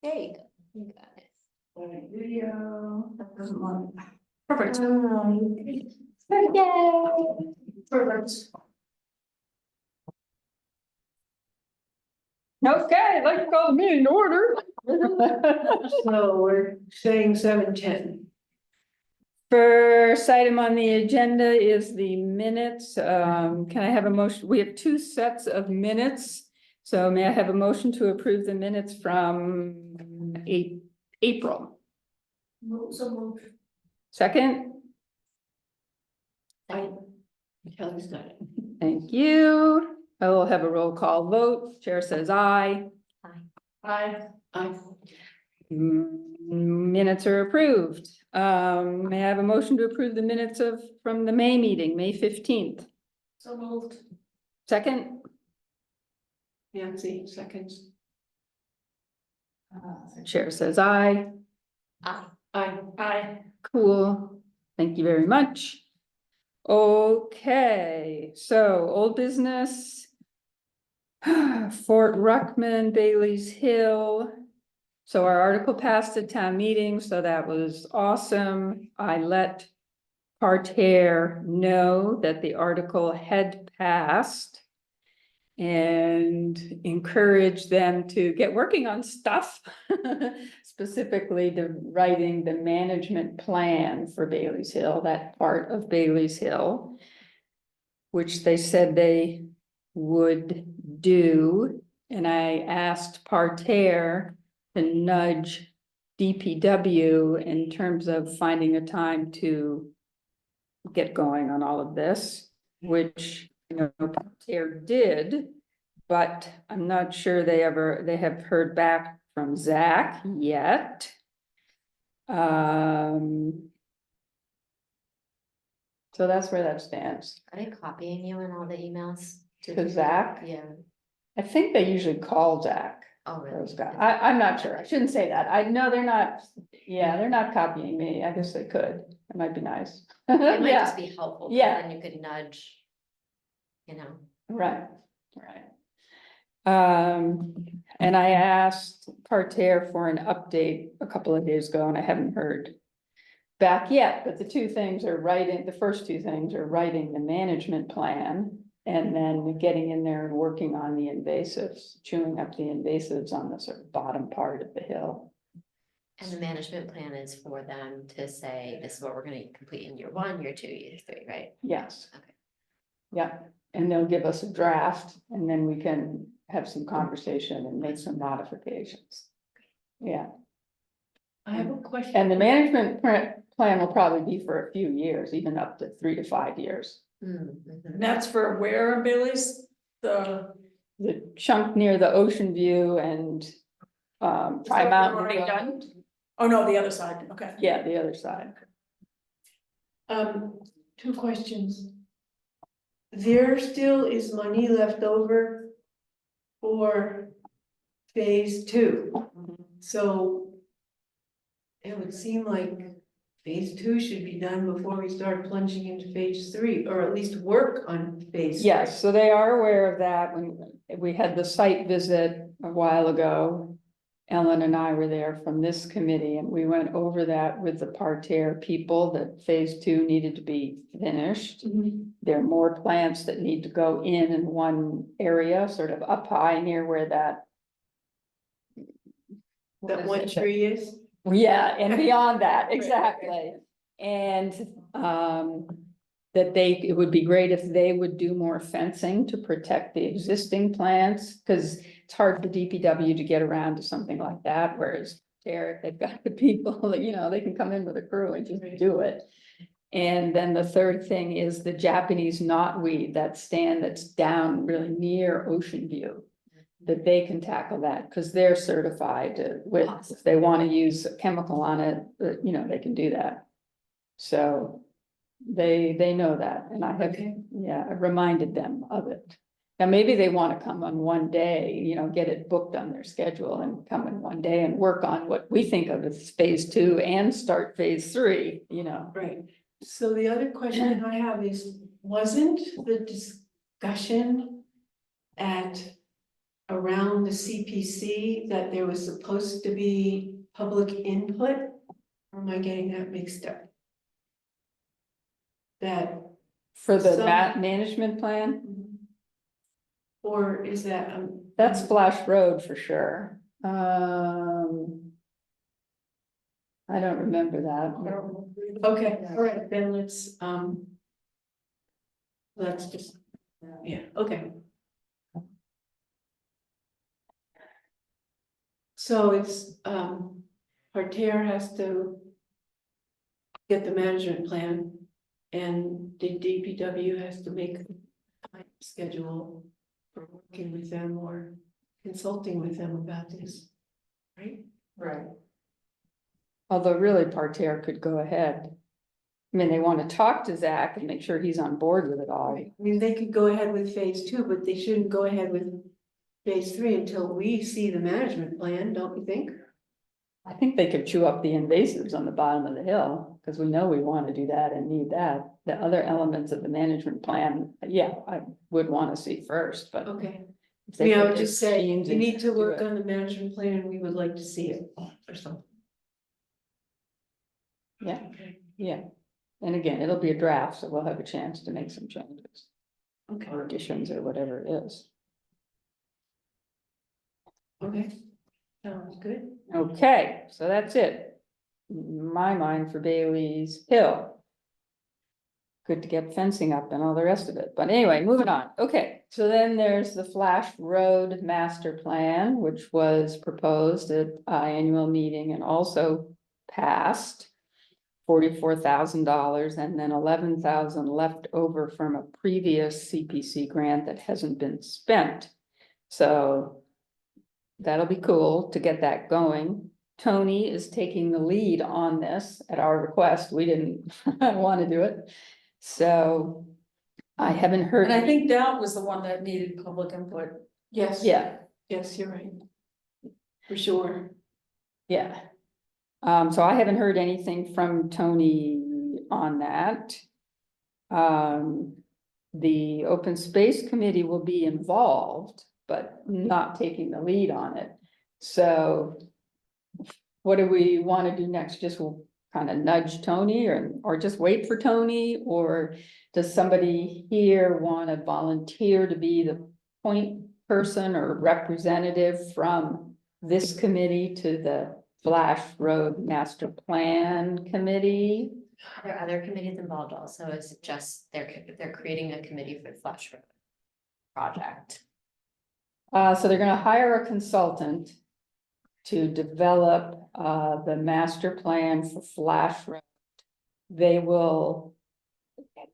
There you go. You got it. Video. That doesn't want. Perfect. Yay. Perfect. Okay, I'd like to call the meeting to order. So we're saying 7:10. First item on the agenda is the minutes. Can I have a motion? We have two sets of minutes. So may I have a motion to approve the minutes from April? So moved. Second, Kelly's got it. thank you. I will have a roll call vote. Chair says aye. Aye. Minutes are approved. May I have a motion to approve the minutes from the May meeting, May 15th? So moved. Second, Nancy, seconds. chair says aye. Aye. Cool. Thank you very much. Okay, so old business. Fort Ruckman, Bailey's Hill. So our article passed at town meeting, so that was awesome. I let Parterre know that the article had passed and encouraged them to get working on stuff, specifically the writing the management plan for Bailey's Hill, that part of Bailey's Hill, which they said they would do. And I asked Parterre to nudge DPW in terms of finding a time to get going on all of this, which, you know, Parterre did, but I'm not sure they have heard back from Zach yet. So that's where that stands. Are they copying you in all the emails? To Zach? Yeah. I think they usually call Zach. Oh, really? Those guys. I'm not sure. I shouldn't say that. I know they're not, yeah, they're not copying me. I guess they could. It might be nice. It might Yeah, just be helpful. 'Cause Yeah. Then you could nudge, you know. right. And I asked Parterre for an update a couple of days ago and I haven't heard back yet, but the first two things are writing the management plan and then getting in there and working on the invasives, chewing up the invasives on the sort of bottom part of the hill. And the management plan is for them to say, this is what we're gonna complete in year 1, year 2, year 3, right? Yes. Okay. Yeah, and they'll give us a draft and then we can have some conversation and make some modifications. Yeah, I have a question. and the management plan will probably be for a few years, even up to 3 to 5 years. And that's for where, Billy's? The The chunk near the ocean view and Tri we've Mountain already Road. done? Oh, no, the other side, okay. Yeah, the other side. Two questions. There still is money left over for phase 2, so it would seem like phase 2 should be done before we start plunging into phase 3, or at least work on phase 3. Yes, so they are aware of that. When we had the site visit a while ago, Ellen and I were there from this committee and we went over that with the Parterre people that phase 2 needed to be finished. There are more plants that need to go in one area, sort of up high near where that. That one tree is. Yeah, and beyond that, exactly. And that it would be great if they would do more fencing to protect the existing plants, because it's hard for DPW to get around to something like that, whereas there, they've got the people that, you know, they can come in with a crew and just do it. And then the third thing is the Japanese knotweed, that stand that's down really near Ocean View. That they can tackle that, because they're certified with, if they want to use a chemical on it, you know, they can do that. So they know that, and I have, yeah, I reminded them of it. Now, maybe they want to come on one day, you know, get it booked on their schedule and come in one day and work on what we think of as phase 2 and start phase 3, you know. Right. So the other question I have is, wasn't the discussion at around the CPC that there was supposed to be public input? Or am I getting that mixed up? That, For the Some- management plan, or is that? that's Flash Road for sure. I don't remember that. Okay, all right, then let's just, yeah, okay. So it's, Parterre has to get the management plan, and the DPW has to make a time schedule for working with them or consulting with them about this, right? Right. Although really Parterre could go ahead. I mean, they want to talk to Zach and make sure he's on board with it all. I mean, they could go ahead with phase two, but they shouldn't go ahead with phase three until we see the management plan, don't you think? I think they could chew up the invasives on the bottom of the hill, because we know we want to do that and need that. The other elements of the management plan, yeah, I would want to see first, but. Okay. if they Yeah, I put would their just say, teams you in need to do work it. on the management plan, and we would like to see it, or something. Yeah, Okay. yeah. And again, it'll be a draft, so we'll have a chance to make some changes Okay, or additions or whatever it is. okay, sounds good. Okay, so that's it. In my mind for Bailey's Hill. Good to get fencing up and all the rest of it, but anyway, moving on. Okay, so then there's the Flash Road Master Plan, which was proposed at annual meeting and also passed. $44,000 and then 11,000 left over from a previous CPC grant that hasn't been spent. So that'll be cool to get that going. Tony is taking the lead on this at our request. We didn't want to do it. So I haven't heard. And I think that was the one that needed public input. Yes. Yeah, Yes, you're right. For sure. yeah. So I haven't heard anything from Tony on that. The Open Space Committee will be involved, but not taking the lead on it. So what do we want to do next? Just kind of nudge Tony or just wait for Tony? Or does somebody here want to volunteer to be the point person or representative from this committee to the Flash Road Master Plan Committee? There are other committees involved also, it's just they're creating a committee for the Flash Road project. So they're gonna hire a consultant to develop the master plan for Flash Road. They will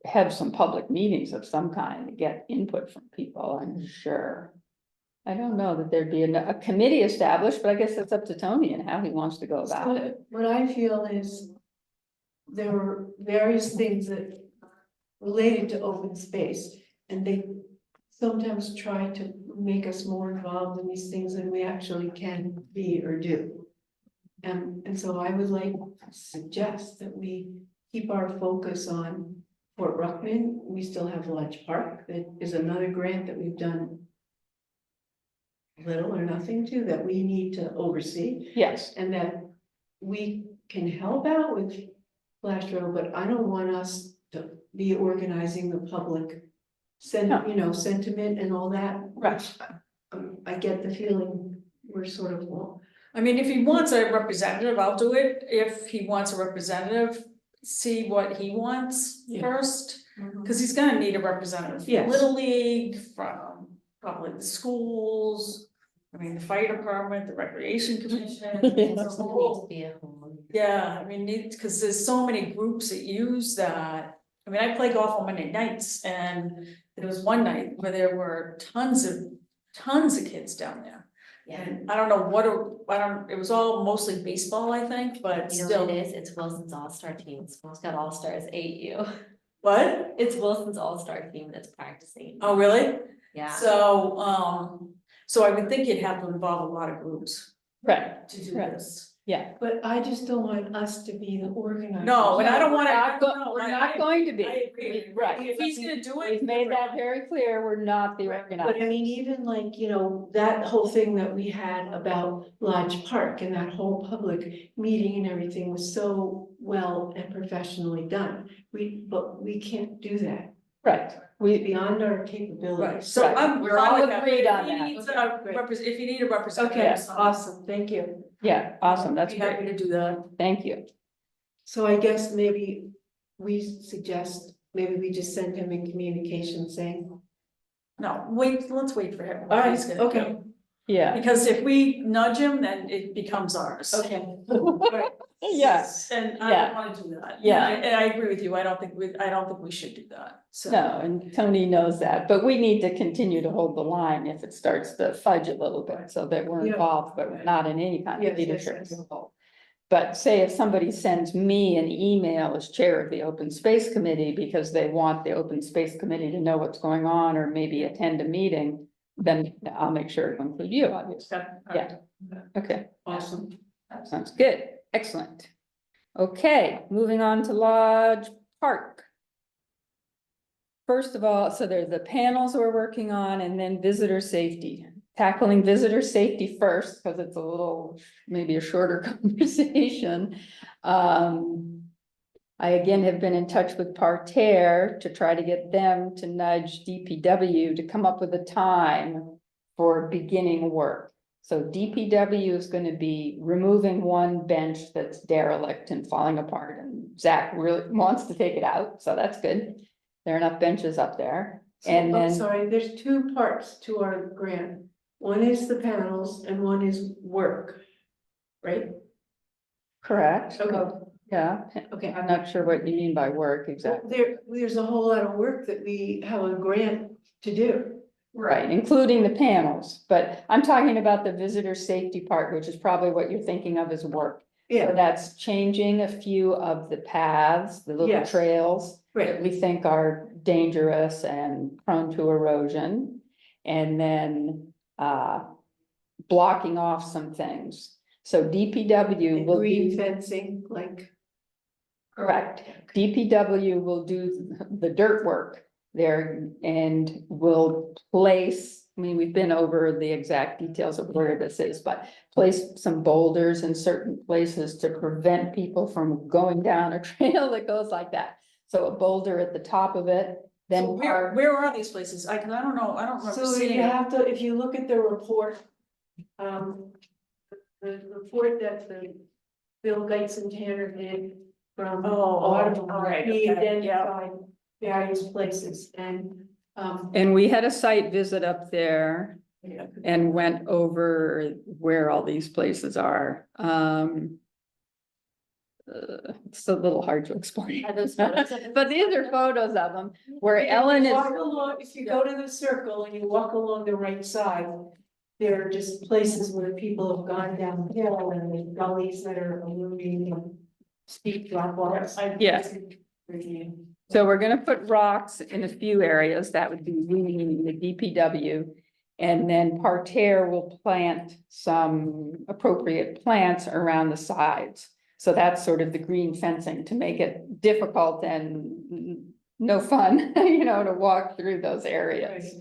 have some public meetings of some kind to get input from people, I'm sure. I don't know that there'd be a committee established, but I guess that's up to Tony and how he wants to go about it. What I feel is there were various things that related to open space, and they sometimes try to make us more involved in these things than we actually can be or do. And so I would like to suggest that we keep our focus on Fort Ruckman. We still have Lodge Park, that is another grant that we've done little or nothing to, that we need to oversee, Yes, and that we can help out with Flash Road, but I don't want us to be organizing the public No. sentiment and all that. right. I get the feeling we're sort of, well, I mean, if he wants a representative, I'll do it. If he wants a representative, see what he wants Yeah. first. Cause he's gonna need a representative from Yes. Little League, from probably the schools. I mean, the fire department, the recreation commission. Yeah. the Needs whole- to be a whole. Yeah, I mean, cause there's so many groups that use that. I mean, I play golf on Monday nights and there was one night where there were tons of kids down there. Yeah, And I don't know what, it was all mostly baseball, I think, but you know still. what it is, it's Wilson's All-Star team, School's got All-Stars AU. What? It's Wilson's All-Star team that's practicing. Oh, really? Yeah, So I would think you'd have to involve a lot of groups Right, to do Right. this. Yeah. But I just don't want us to be the organizers. No, and I don't wanna, We're not go- no, We're not going to be. I agree. Right. If he's gonna do it. We've made that very clear, we're not the But I organizers. mean, even like, you know, that whole thing that we had about Lodge Park and that whole public meeting and everything was so well and professionally done. But we can't do that, Right, we, beyond our Right, capabilities. so Right. I'm We're fine all with that. agreed on If he that. needs Okay, a great. if you need a representative. Okay, something, awesome, thank you. yeah, awesome, that's I'd be happy great, to do that. thank you. So I guess maybe we suggest, maybe we just send him in communication saying, No, let's wait for him. all right, He's gonna do. okay, Yeah, Because if we nudge him, then it becomes ours. okay. yes, And I Yeah. don't wanna do that. Yeah. And I agree with you, I don't think we should do that, so. no, and Tony knows that, but we need to continue to hold the line if it starts to fudge a little bit, so that we're Yeah. involved, but we're not in any kind of Yes, yes, leadership yes. role. But say if somebody sends me an email as chair of the open space committee because they want the open space committee to know what's going on or maybe attend a meeting, then I'll make sure to include you, obviously. Okay. Yeah. Okay, Awesome. that sounds good, excellent. Okay, moving on to Lodge Park. First of all, so there's the panels we're working on and then visitor safety. Tackling visitor safety first, because it's a little, maybe a shorter conversation. I again have been in touch with Parterre to try to get them to nudge DPW to come up with a time for beginning work. So DPW is gonna be removing one bench that's derelict and falling apart, and Zach really wants to take it out, so that's good. There are enough benches up there, and Oh, then, sorry, there's two parts to our grant. One is the panels and one is work, right? correct, Okay, yeah, okay. I'm not sure what you mean by work exactly. There's a whole lot of work that we have a grant to do. Right, including the panels, but I'm talking about the visitor safety part, which is probably what you're thinking of as work. So Yeah, that's changing a few of the paths, the little Yes. trails that right, we think are dangerous and prone to erosion. And then blocking off some things. So DPW and will green do, fencing, like. correct, DPW will do the dirt work there and will place, I mean, we've been over the exact details of where this is, but place some boulders in certain places to prevent people from going down a trail that goes like that. So a boulder at the top of it, then So where are these places? I don't know, I don't remember So seeing you it. have to, if you look at the report, the report that the Bill Gates and Tanner did from Autumn, right, he okay, yeah. identified various places and, and we had a site visit up there Yeah. and went over where all these places are. It's a little hard to explain. Are those photos of them? But these are photos of them where if you Ellen is, walk along, if you go to the circle and you walk along the right side, there are just places where people have gone downhill and there's gullies that are illuminating and steep drop offs. Yeah. so we're gonna put rocks in a few areas. That would be we, the DPW. And then Parterre will plant some appropriate plants around the sides. So that's sort of the green fencing to make it difficult and no fun, you know, to walk through those areas.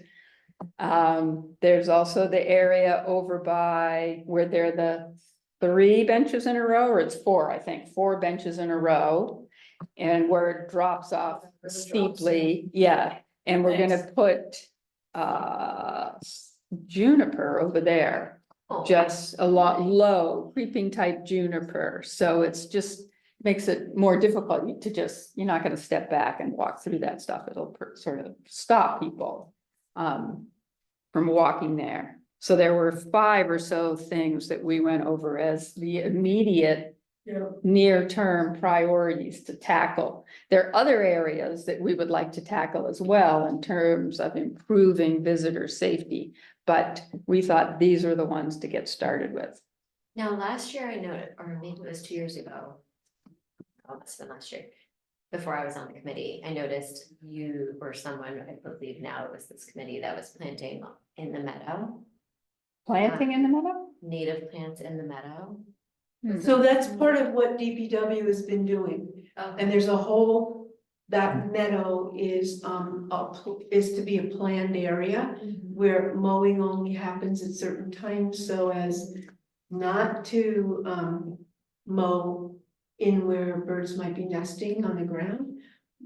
There's also the area over by where there are the 3 benches in a row, or it's 4, I think, 4 benches in a row. And where it drops off steeply, yeah, and we're gonna put juniper over there. Oh, Just a lot low creeping type juniper, so it's just makes it more difficult to just, you're not gonna step back and walk through that stuff, it'll sort of stop people. From walking there, so there were 5 or so things that we went over as the immediate near-term priorities to tackle. There are other areas that we would like to tackle as well in terms of improving visitor safety, but we thought these are the ones to get started with. now, last year I noted, or maybe it was 2 years ago. Oh, it's been last year, before I was on the committee, I noticed you or someone, I believe now it was this committee that was planting in the meadow, Planting in the meadow? native plants in the meadow. So that's part of what DPW has been doing. And there's a whole, that meadow is, is to be a planned area where mowing only happens at certain times, so as not to, mow in where birds might be nesting on the ground.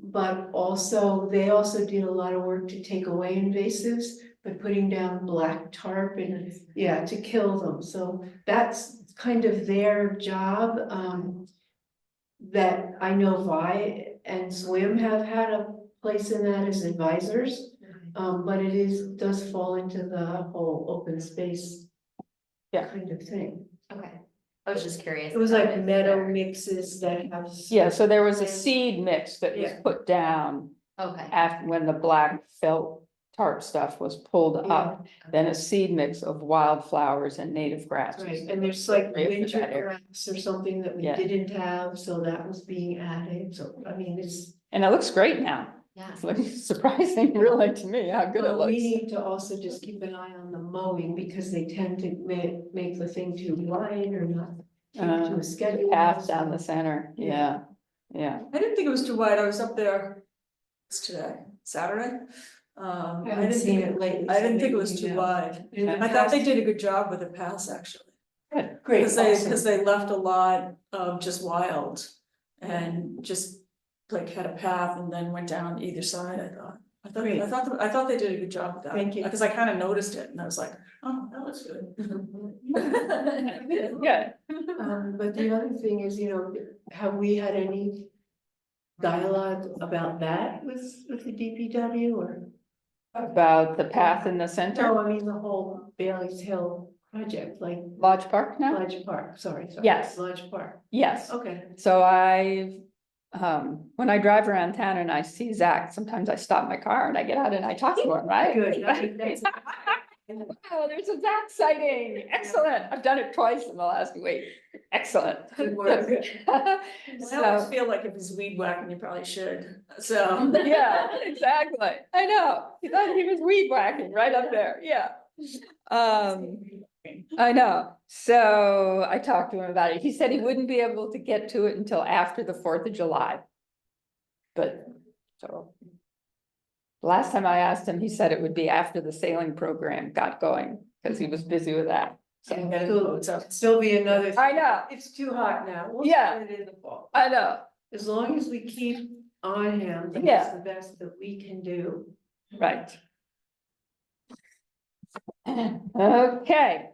But also, they also did a lot of work to take away invasives by putting down black tarp and, yeah, to kill them. So that's kind of their job, that I know Vi and Swim have had a place in that as advisors. But it does fall into the whole open space. Yeah. Kind of thing. Okay, I was just curious. It was about like if meadow they're- mixes that have. Yeah, so there was a seed mix that was Yeah. put down Okay, after, when the black felt tarp stuff was pulled up. Then a seed mix of wildflowers and native grasses. Right, and there's like Right for winter that area. grass or something that we Yeah. didn't have, so that was being added, so I mean, it's. And it looks great now. yeah. It's like surprising really to me how good it Well, we looks. need to also just keep an eye on the mowing, because they tend to make the thing too wide or not keep to a schedule. Path down the center, yeah, yeah. I didn't think it was too wide, I was up there today, Saturday. I I haven't didn't seen think, it lately. I so didn't think it maybe was you too know. wide. In the I thought they past- did a good job with the pass, actually. Good. Great, Because they, awesome. because they left a lot of just wild and just like had a path and then went down either side, I thought. Great. I thought they did a good job with that. Thank you. Because I kind of noticed it and I was like, oh, that looks good. Good. But the other thing is, have we had any dialogue about that with the DPW or? About the path in the center, No, I mean, the whole Bailey's Hill project, like Lodge Park now? Lodge Park, sorry. Yes. Lodge Park, Yes. okay. So when I drive around town and I see Zach, sometimes I stop my car and I get out and I talk to him, right? Good, I think that's. Oh, there's a Zach sighting. Excellent. I've done it twice in the last week. Excellent. Good work. I always So, feel like if it's weed whacking, you probably should, so. yeah, exactly. I know. He thought he was weed whacking right up there. Yeah. I know. So I talked to him about it. He said he wouldn't be able to get to it until after the 4th of July. But so last time I asked him, he said it would be after the sailing program got going because he was busy with that. So And get it loads up. Still be another. I know, It's too hot now. We'll Yeah. put it in the fall. I know, As long as we keep on him, that's Yeah. the best that we can do. right. Okay.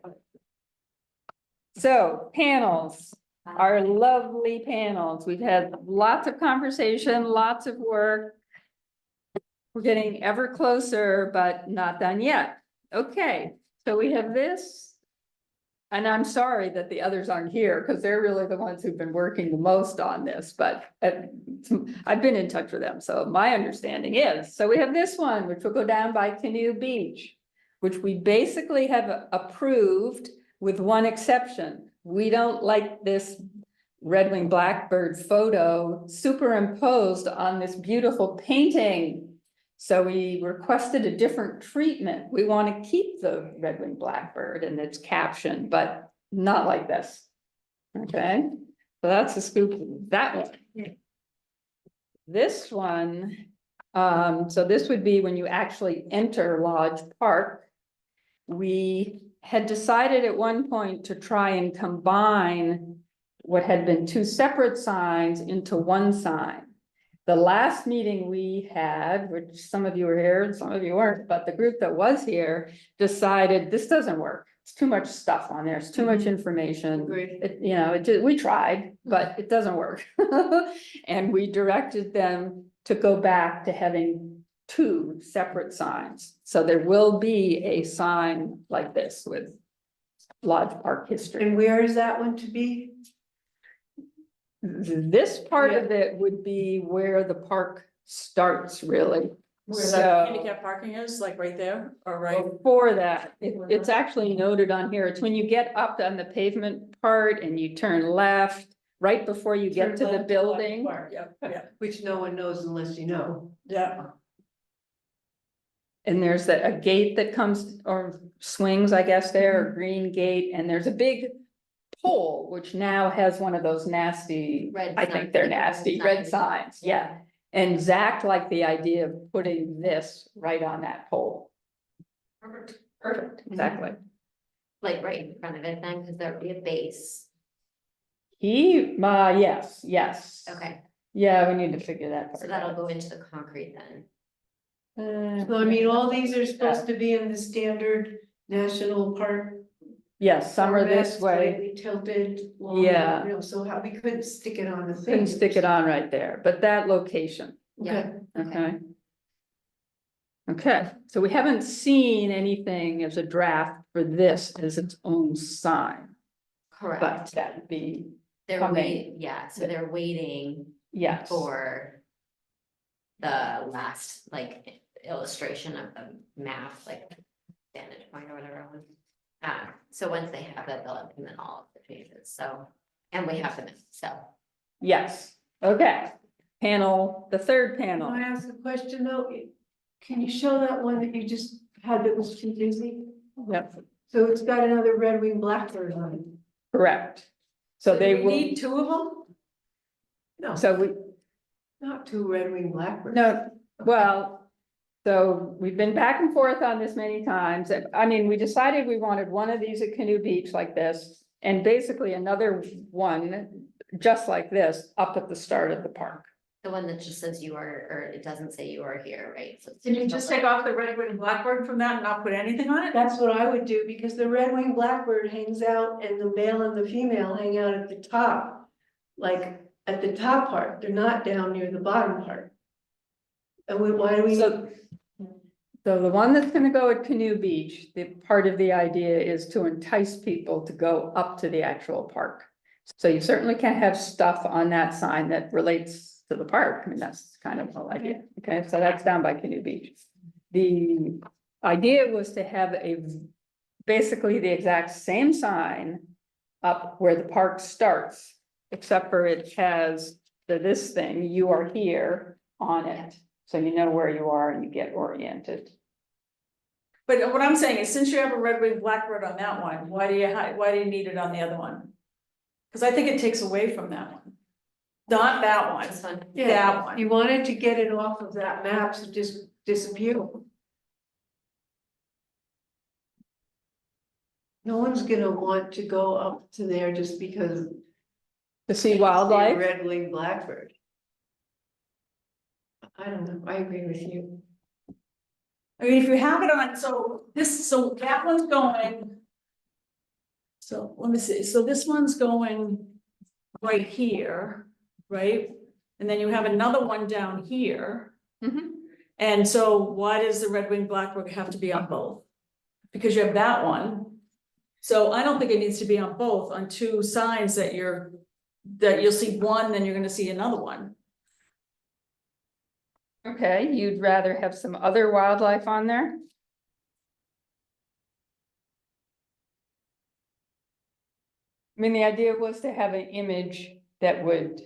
So panels, our lovely panels. We've had lots of conversation, lots of work. We're getting ever closer, but not done yet. Okay, so we have this. And I'm sorry that the others aren't here because they're really the ones who've been working the most on this, but I've been in touch with them. So my understanding is, so we have this one, which will go down by Canoe Beach, which we basically have approved with one exception. We don't like this red-winged blackbird photo superimposed on this beautiful painting. So we requested a different treatment. We want to keep the red-winged blackbird and its caption, but not like this. Okay, so that's the scoop, of that one. This one, so this would be when you actually enter Lodge Park. We had decided at one point to try and combine what had been two separate signs into one sign. The last meeting we had, which some of you were here and some of you weren't, but the group that was here decided this doesn't work. It's too much stuff on there. It's too much information. Agreed. We tried, but it doesn't work. And we directed them to go back to having two separate signs. So there will be a sign like this with Lodge Park history. And where is that one to be? This part of it would be where the park starts, really. Where So- that handicap parking is, like right there, or right? Before that, it's actually noted on here. It's when you get up on the pavement part and you turn left, right before you get to the building. Yeah, Which no one knows unless you know. yeah. And there's a gate that comes or swings, I guess, there, a green gate, and there's a big pole, which now has one of those nasty, Red I sign- think they're like the red nasty, red signs. signs, yeah. And Zach liked the idea of putting this right on that pole. Perfect, exactly. Like right in front of it then, because there would be a base. Yes. Okay, Yeah, we need to figure that part so that'll out. go into the concrete then. So I mean, all these are supposed to be in the standard national park. Yes, some are this formats, way, slightly tilted. long, Yeah. You know, so how, we couldn't stick it on the thing. couldn't stick it on right there, but that location, Yeah. okay? Okay, so we haven't seen anything as a draft for this as its own sign, but Correct. that would be, They're coming. waiting, yeah, so they're waiting yes. for the last like illustration of the map, like vantage point or whatever it was. So once they have that, they'll implement all of the changes, so, and we have them, so. Yes, okay. Panel, the third Can panel, I ask a question though? Can you show that one that you just had that was too busy? yep, So it's got another red-winged blackbird on it. correct. So they we will, need two of them? No, so we, not two red-winged blackbirds. no, well, so we've been back and forth on this many times. I mean, we decided we wanted one of these at Canoe Beach like this, and basically another one just like this up at the start of the park. The one that just says you are, or it doesn't say you are here, right? So it's Can you just take off the red-winged blackbird from that and not put anything on it? That's what I would do, because the red-winged blackbird hangs out and the male and the female hang out at the top. Like at the top part, they're not down near the bottom part. And why do we? So the one that's gonna go at Canoe Beach, the part of the idea is to entice people to go up to the actual park. So you certainly can have stuff on that sign that relates to the park. I mean, that's kind of the whole idea. Okay, so that's down by Canoe Beach. The idea was to have basically the exact same sign up where the park starts, except for it has this thing, you are here on it. So you know where you are and you get oriented. But what I'm saying is, since you have a red-winged blackbird on that one, why do you need it on the other one? Because I think it takes away from that one. Not that one, this one, Yeah, that one. you wanted to get it off of that map, so just disappear. No one's gonna want to go up to there just because. To see it's a wildlife, Red-winged blackbird. I don't know, I agree with you. I mean, if you have it on, so that one's going. So let me see, so this one's going right here, right? And then you have another one down here. Mhm. And so why does the red-winged blackbird have to be on both? Because you have that one. So I don't think it needs to be on both, on two signs that you'll see one, then you're gonna see another one. okay, you'd rather have some other wildlife on there? I mean, the idea was to have an image that would,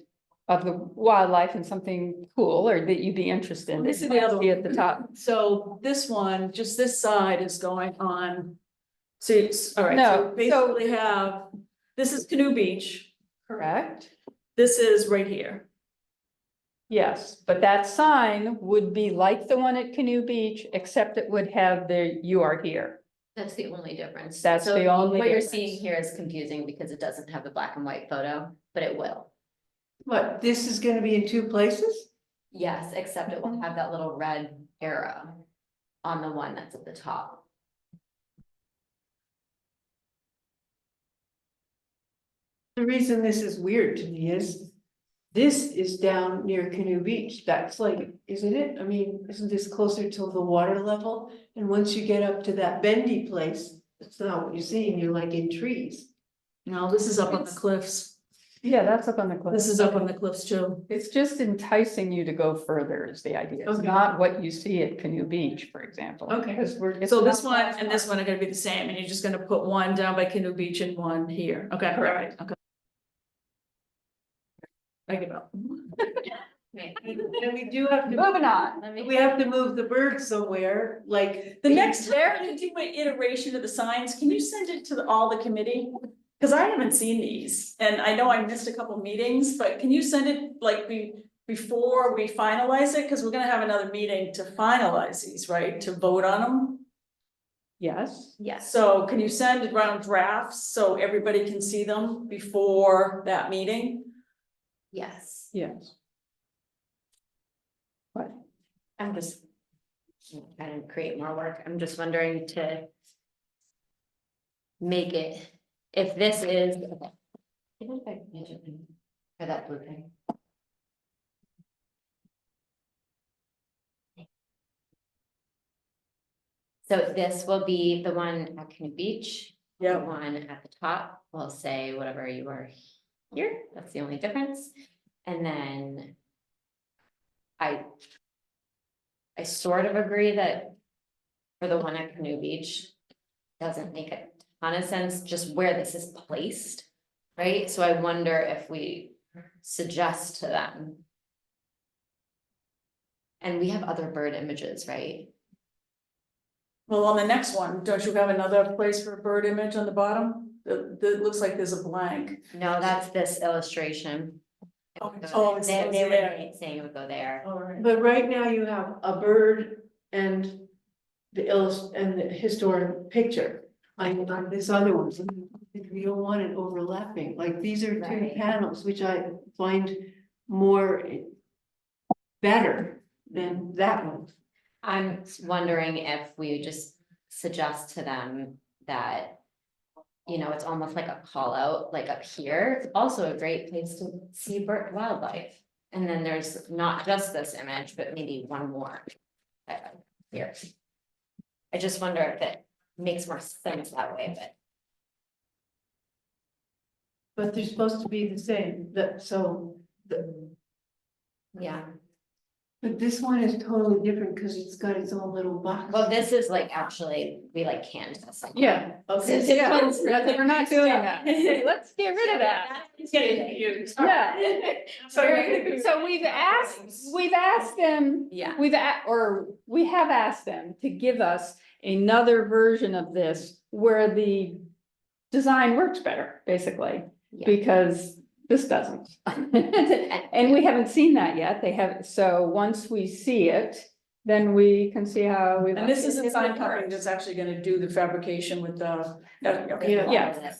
of the wildlife and something cool or that you'd be interested in. This is the other See one at the top. So this one, just this side is going on. So it's, all right, No, so basically have, this is Canoe Beach, Correct? this is right here. Yes, but that sign would be like the one at Canoe Beach, except it would have the "you are here." that's the only difference. That's So the only what you're difference. seeing here is confusing because it doesn't have the black and white photo, but it will. What, this is gonna be in two places? Yes, except it will have that little red arrow on the one that's at the top. The reason this is weird to me is. This is down near Canoe Beach, that's like, isn't it? I mean, isn't this closer to the water level? And once you get up to that bendy place, that's not what you're seeing, you're like in trees. No, this is up on the cliffs. Yeah, that's up on the cliff. This is up on the cliffs too. It's just enticing you to go further is the idea. It's Okay. not what you see at Canoe Beach, for example. Okay. Because it's So this not- one and this one are gonna be the same, and you're just gonna put one down by Canoe Beach and one here. Okay, all right, okay. I give up. And we do have to, Moving on. we have to move the bird somewhere, like. The next iteration of the signs, can you send it to all the committee? Cause I haven't seen these, and I know I missed a couple meetings, but can you send it like before we finalize it? Cause we're gonna have another meeting to finalize these, right, to vote on them? Yes, Yes, So can you send around drafts so everybody can see them before that meeting? yes. yes. What? I'm just trying to create more work. I'm just wondering to make it, if this is. Okay. I don't know if I mentioned it for that blue thing. So this will be the one at Canoe Beach. The Yeah, one at the top will say whatever you are here, that's the only difference. And then I sort of agree that for the one at Canoe Beach, doesn't make a ton of sense just where this is placed, right? So I wonder if we suggest to them. And we have other bird images, right? well, on the next one, don't you have another place for a bird image on the bottom? That looks like there's a blank. No, that's this illustration. It would go Oh, there. it's They were there. saying it would go there. Alright. But right now you have a bird and and the historic picture on this other one. You don't want it overlapping, like these are two Right. panels, which I find more better than that one. I'm wondering if we just suggest to them that, you know, it's almost like a call out, like up here, it's also a great place to see bird wildlife. And then there's not just this image, but maybe one more. Here. I just wonder if it makes more sense that way, but. But they're supposed to be the same, Yeah, but this one is totally different because it's got its own little box. well, this is like, actually, we like canned this. Yeah. Okay. Yeah, we're not doing that. Let's get rid of that. It's getting confused. Yeah. Sorry. So we've asked them, Yeah, we have asked them to give us another version of this where the design works better, basically, Yeah. because this doesn't. And we haven't seen that yet. They have, so once we see it, then we can see how we. And this is a like it. sign company that's actually gonna do the fabrication with the, okay, Yeah. yeah,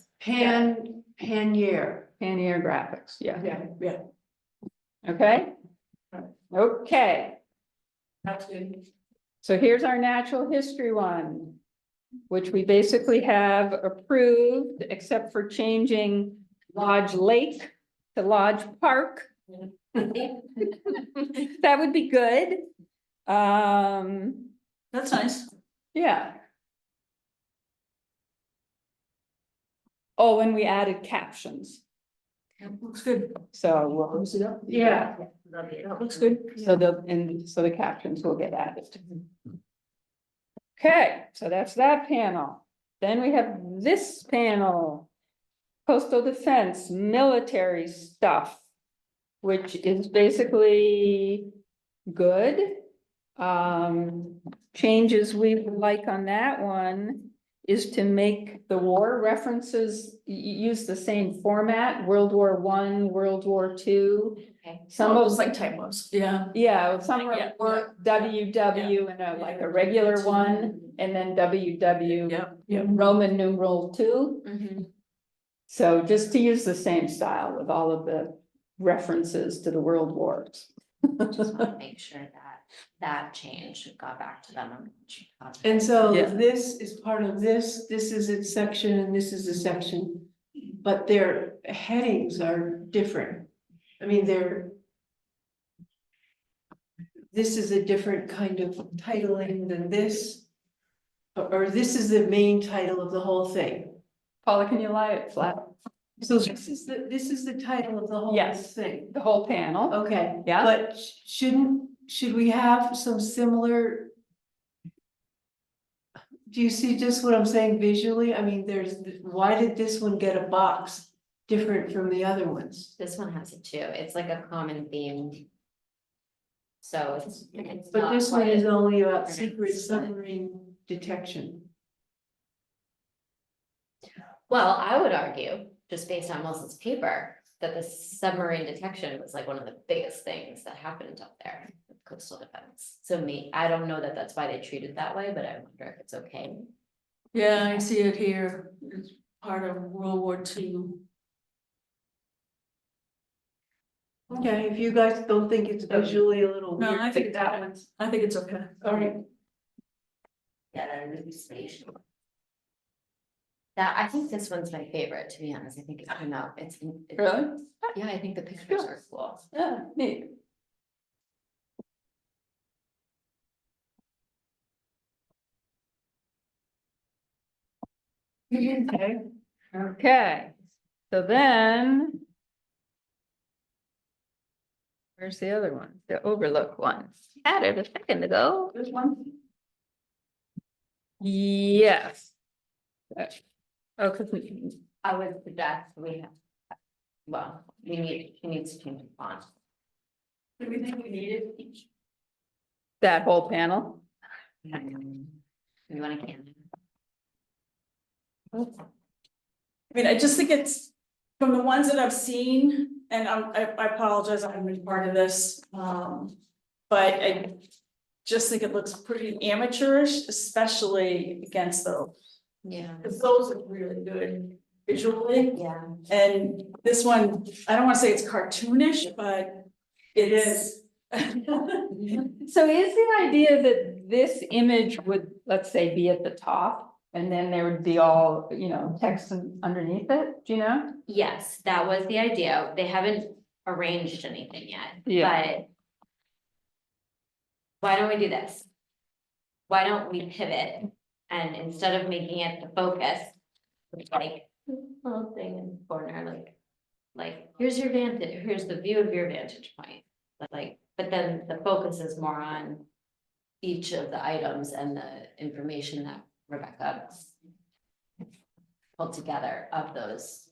Panier. Panier Graphics, yeah, yeah, okay? Okay, that's good. so here's our natural history one, which we basically have approved, except for changing Lodge Lake to Lodge Park. That would be good. That's nice. Yeah. Oh, and we added captions, Looks good. so we'll, Close it up. Yeah. That looks good. so the captions will get added. Okay, so that's that panel. Then we have this panel. Coastal defense, military stuff, which is basically good. Changes we would like on that one is to make the war references use the same format, World War I, World War II. okay, Some Oh, of just like typos. Yeah. yeah, some Yeah, are WW and like a regular one, and then WW. Yep, yep. Roman numeral 2. mhm, So just to use the same style with all of the references to the world wars. just want to make sure that change got back to them. And so Yeah. this is part of this is its section and this is a section, but their headings are different. I mean, this is a different kind of titling than this. Or this is the main title of the whole thing. Paula, can you lie it flat? So this is the title of the whole Yes. thing. The whole panel, Okay. Yeah. But should we have some similar? Do you see just what I'm saying visually? I mean, why did this one get a box different from the other ones? This one has it too, it's like a common theme. So it's But not this one quite is as- only about pronounced, secret but- submarine detection. Well, I would argue, just based on Wilson's paper, that the submarine detection was like one of the biggest things that happened up there with coastal defense. So I don't know that that's why they treat it that way, but I wonder if it's okay. Yeah, I see it here, it's part of World War II. Okay, if you guys don't think it's visually a little No, weird. I think pick that one. I think it's okay. All right. Yeah, that would be spatial. That, I think this one's my favorite, to be honest. I think it's, no, it's. Really? Yeah, I think the pictures are cool. Yeah, neat. Okay. Okay, so then. Where's the other one? The overlook one. Had it a second ago. This one? Yes. Oh, cause I would suggest we have. Well, he needs to change the font. Do we think we need it? that whole panel. You wanna can. I mean, I just think it's, from the ones that I've seen, and I apologize, I haven't been part of this, but I just think it looks pretty amateurish, especially against those, Yeah. because those are really good visually. Yeah. And this one, I don't wanna say it's cartoonish, but it is. So is the idea that this image would, let's say, be at the top? And then there would be all, text underneath it, do you know? Yes, that was the idea. They haven't arranged anything yet, Yeah. but. Why don't we do this? Why don't we pivot and instead of making it the focus, it's like little thing in the corner, like, here's your vantage, here's the view of your vantage point. But then the focus is more on each of the items and the information that Rebecca pulled together of those.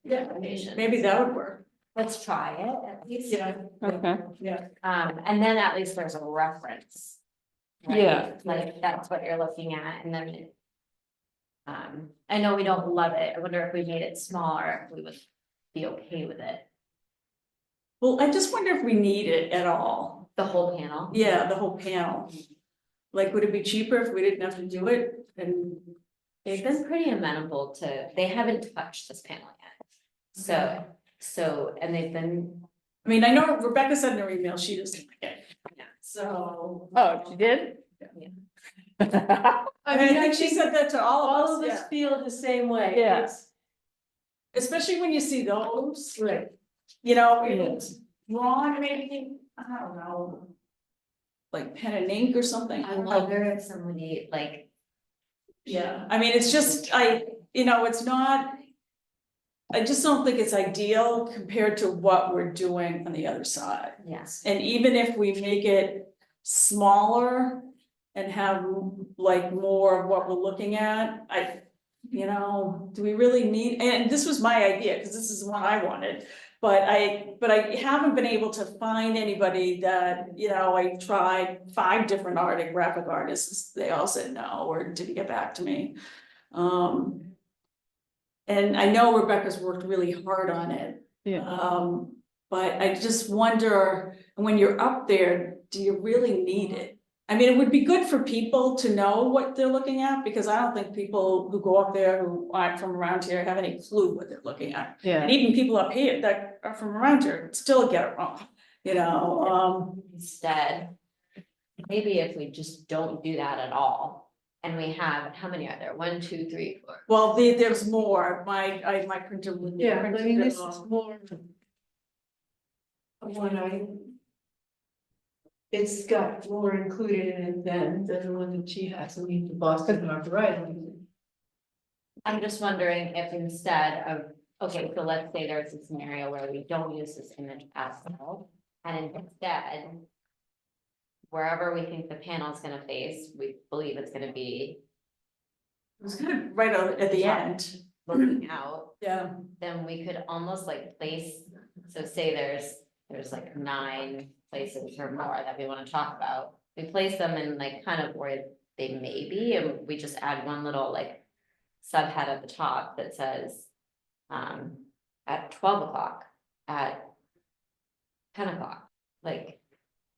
Yeah, information. maybe that would work. Let's try it at least. Yeah, Okay. yeah. And then at least there's a reference. right? Yeah. Like, that's what you're looking at, and then. I know we don't love it, I wonder if we made it smaller, if we would be okay with it, Well, I just wonder if we need it at all. the whole panel. Yeah, the whole panel. Like, would it be cheaper if we didn't have to do it? And They've been pretty amenable to, they haven't touched this panel yet. So, and they've been, I mean, I know Rebecca said in her email, she doesn't like it. So. Oh, she did? I mean, I think she said that to all All of of us, us yeah. feel the same way. Yeah. It's- Especially when you see those, Right. it's drawn maybe, I don't know. Like pen and ink or something. I wonder if somebody like, Yeah, I mean, it's just, it's not. I just don't think it's ideal compared to what we're doing on the other side. yes, And even if we make it smaller and have like more of what we're looking at, do we really need, and this was my idea, because this is what I wanted. But I haven't been able to find anybody that, I tried 5 different graphic artists, they all said no, or didn't get back to me. And I know Rebecca's worked really hard on it. Yeah. But I just wonder, when you're up there, do you really need it? I mean, it would be good for people to know what they're looking at, because I don't think people who go up there who aren't from around here have any clue what they're looking at. And Yeah. even people up here that are from around here still get it wrong, instead. Maybe if we just don't do that at all, and we have, how many are there? 1, 2, 3, 4. Well, there's more, my printer wouldn't. Yeah, I print mean, it this all. is more. Of one item. It's got more included in it than the one that she has, I mean, the Boston Harbor Island. I'm just wondering if instead of, okay, so let's say there's a scenario where we don't use this image at all, and instead. Wherever we think the panel is gonna face, we believe it's gonna be It was kind of right at the end, looking out, yeah. then we could almost like place, so say there's like 9 places or more that we wanna talk about. We place them in like kind of where they may be, and we just add one little like subhead at the top that says, at 12 o'clock, at 10 o'clock, like,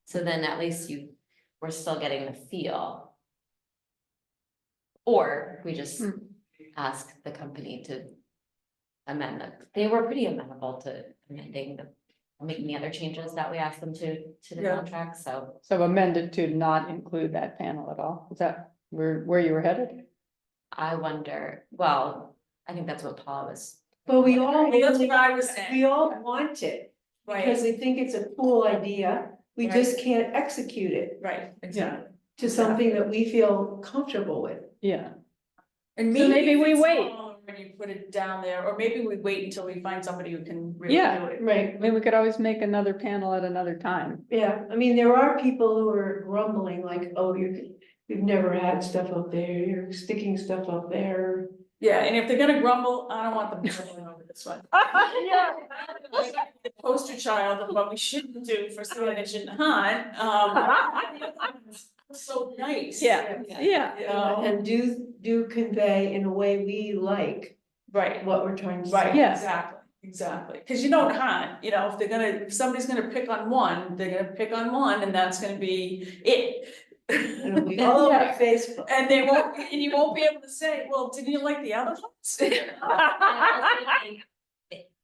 so then at least we're still getting the feel. Or we just ask the company to amend them. They were pretty amenable to amending making the other changes that we asked them to the Yeah. contract, so. So amended to not include that panel at all, is that where you were headed? I wonder, well, I think that's what Paul was. But we all Well, that's really, what I was saying. we all want it, because we think it's a cool idea, we just can't execute it Right, exactly. to something that we feel comfortable with. Yeah, And So maybe if we it's wait. smaller When you put it down there, or maybe we wait until we find somebody who can really Yeah. do it. Right. I mean, we could always make another panel at another time. Yeah, I mean, there are people who are grumbling like, oh, you've never had stuff up there, you're sticking stuff up there. Yeah, and if they're gonna grumble, I don't want them grumbling over this one. Yeah. Poster child of what we shouldn't do for signage in Nahant, so nice. Yeah, yeah. You know, And do convey in a way we like right, what we're trying to right, say. Yeah. exactly, cause you know Nahant, you know, if somebody's gonna pick on one, they're gonna pick on one, and that's gonna be it. It'll be all over Yeah. Facebook. And they won't, and you won't be able to say, well, didn't you like the other ones? I also think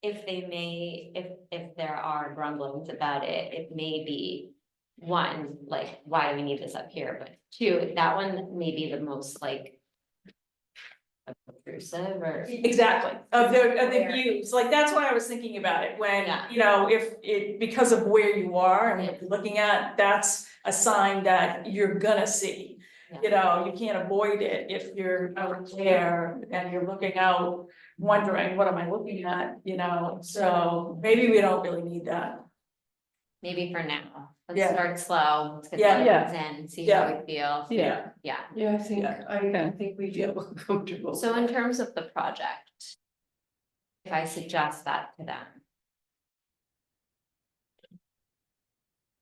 if if there are grumblings about it, it may be, one, like, why do we need this up here, but two, that one may be the most like obtrusive or. Exactly, of the views, like, that's why I was thinking about it, when, Yeah. you know, if it, because of where you are and what you're looking at, that's a sign that you're gonna see. You know, you can't avoid it if you're out there and you're looking out, wondering, what am I looking at, you know, so maybe we don't really need that. Maybe for now, let's Yeah. start slow, let's get the Yeah. other ones in, see how we feel. Yeah. Yeah, Yeah, I think, Yeah. I think we feel comfortable. so in terms of the project, if I suggest that to them.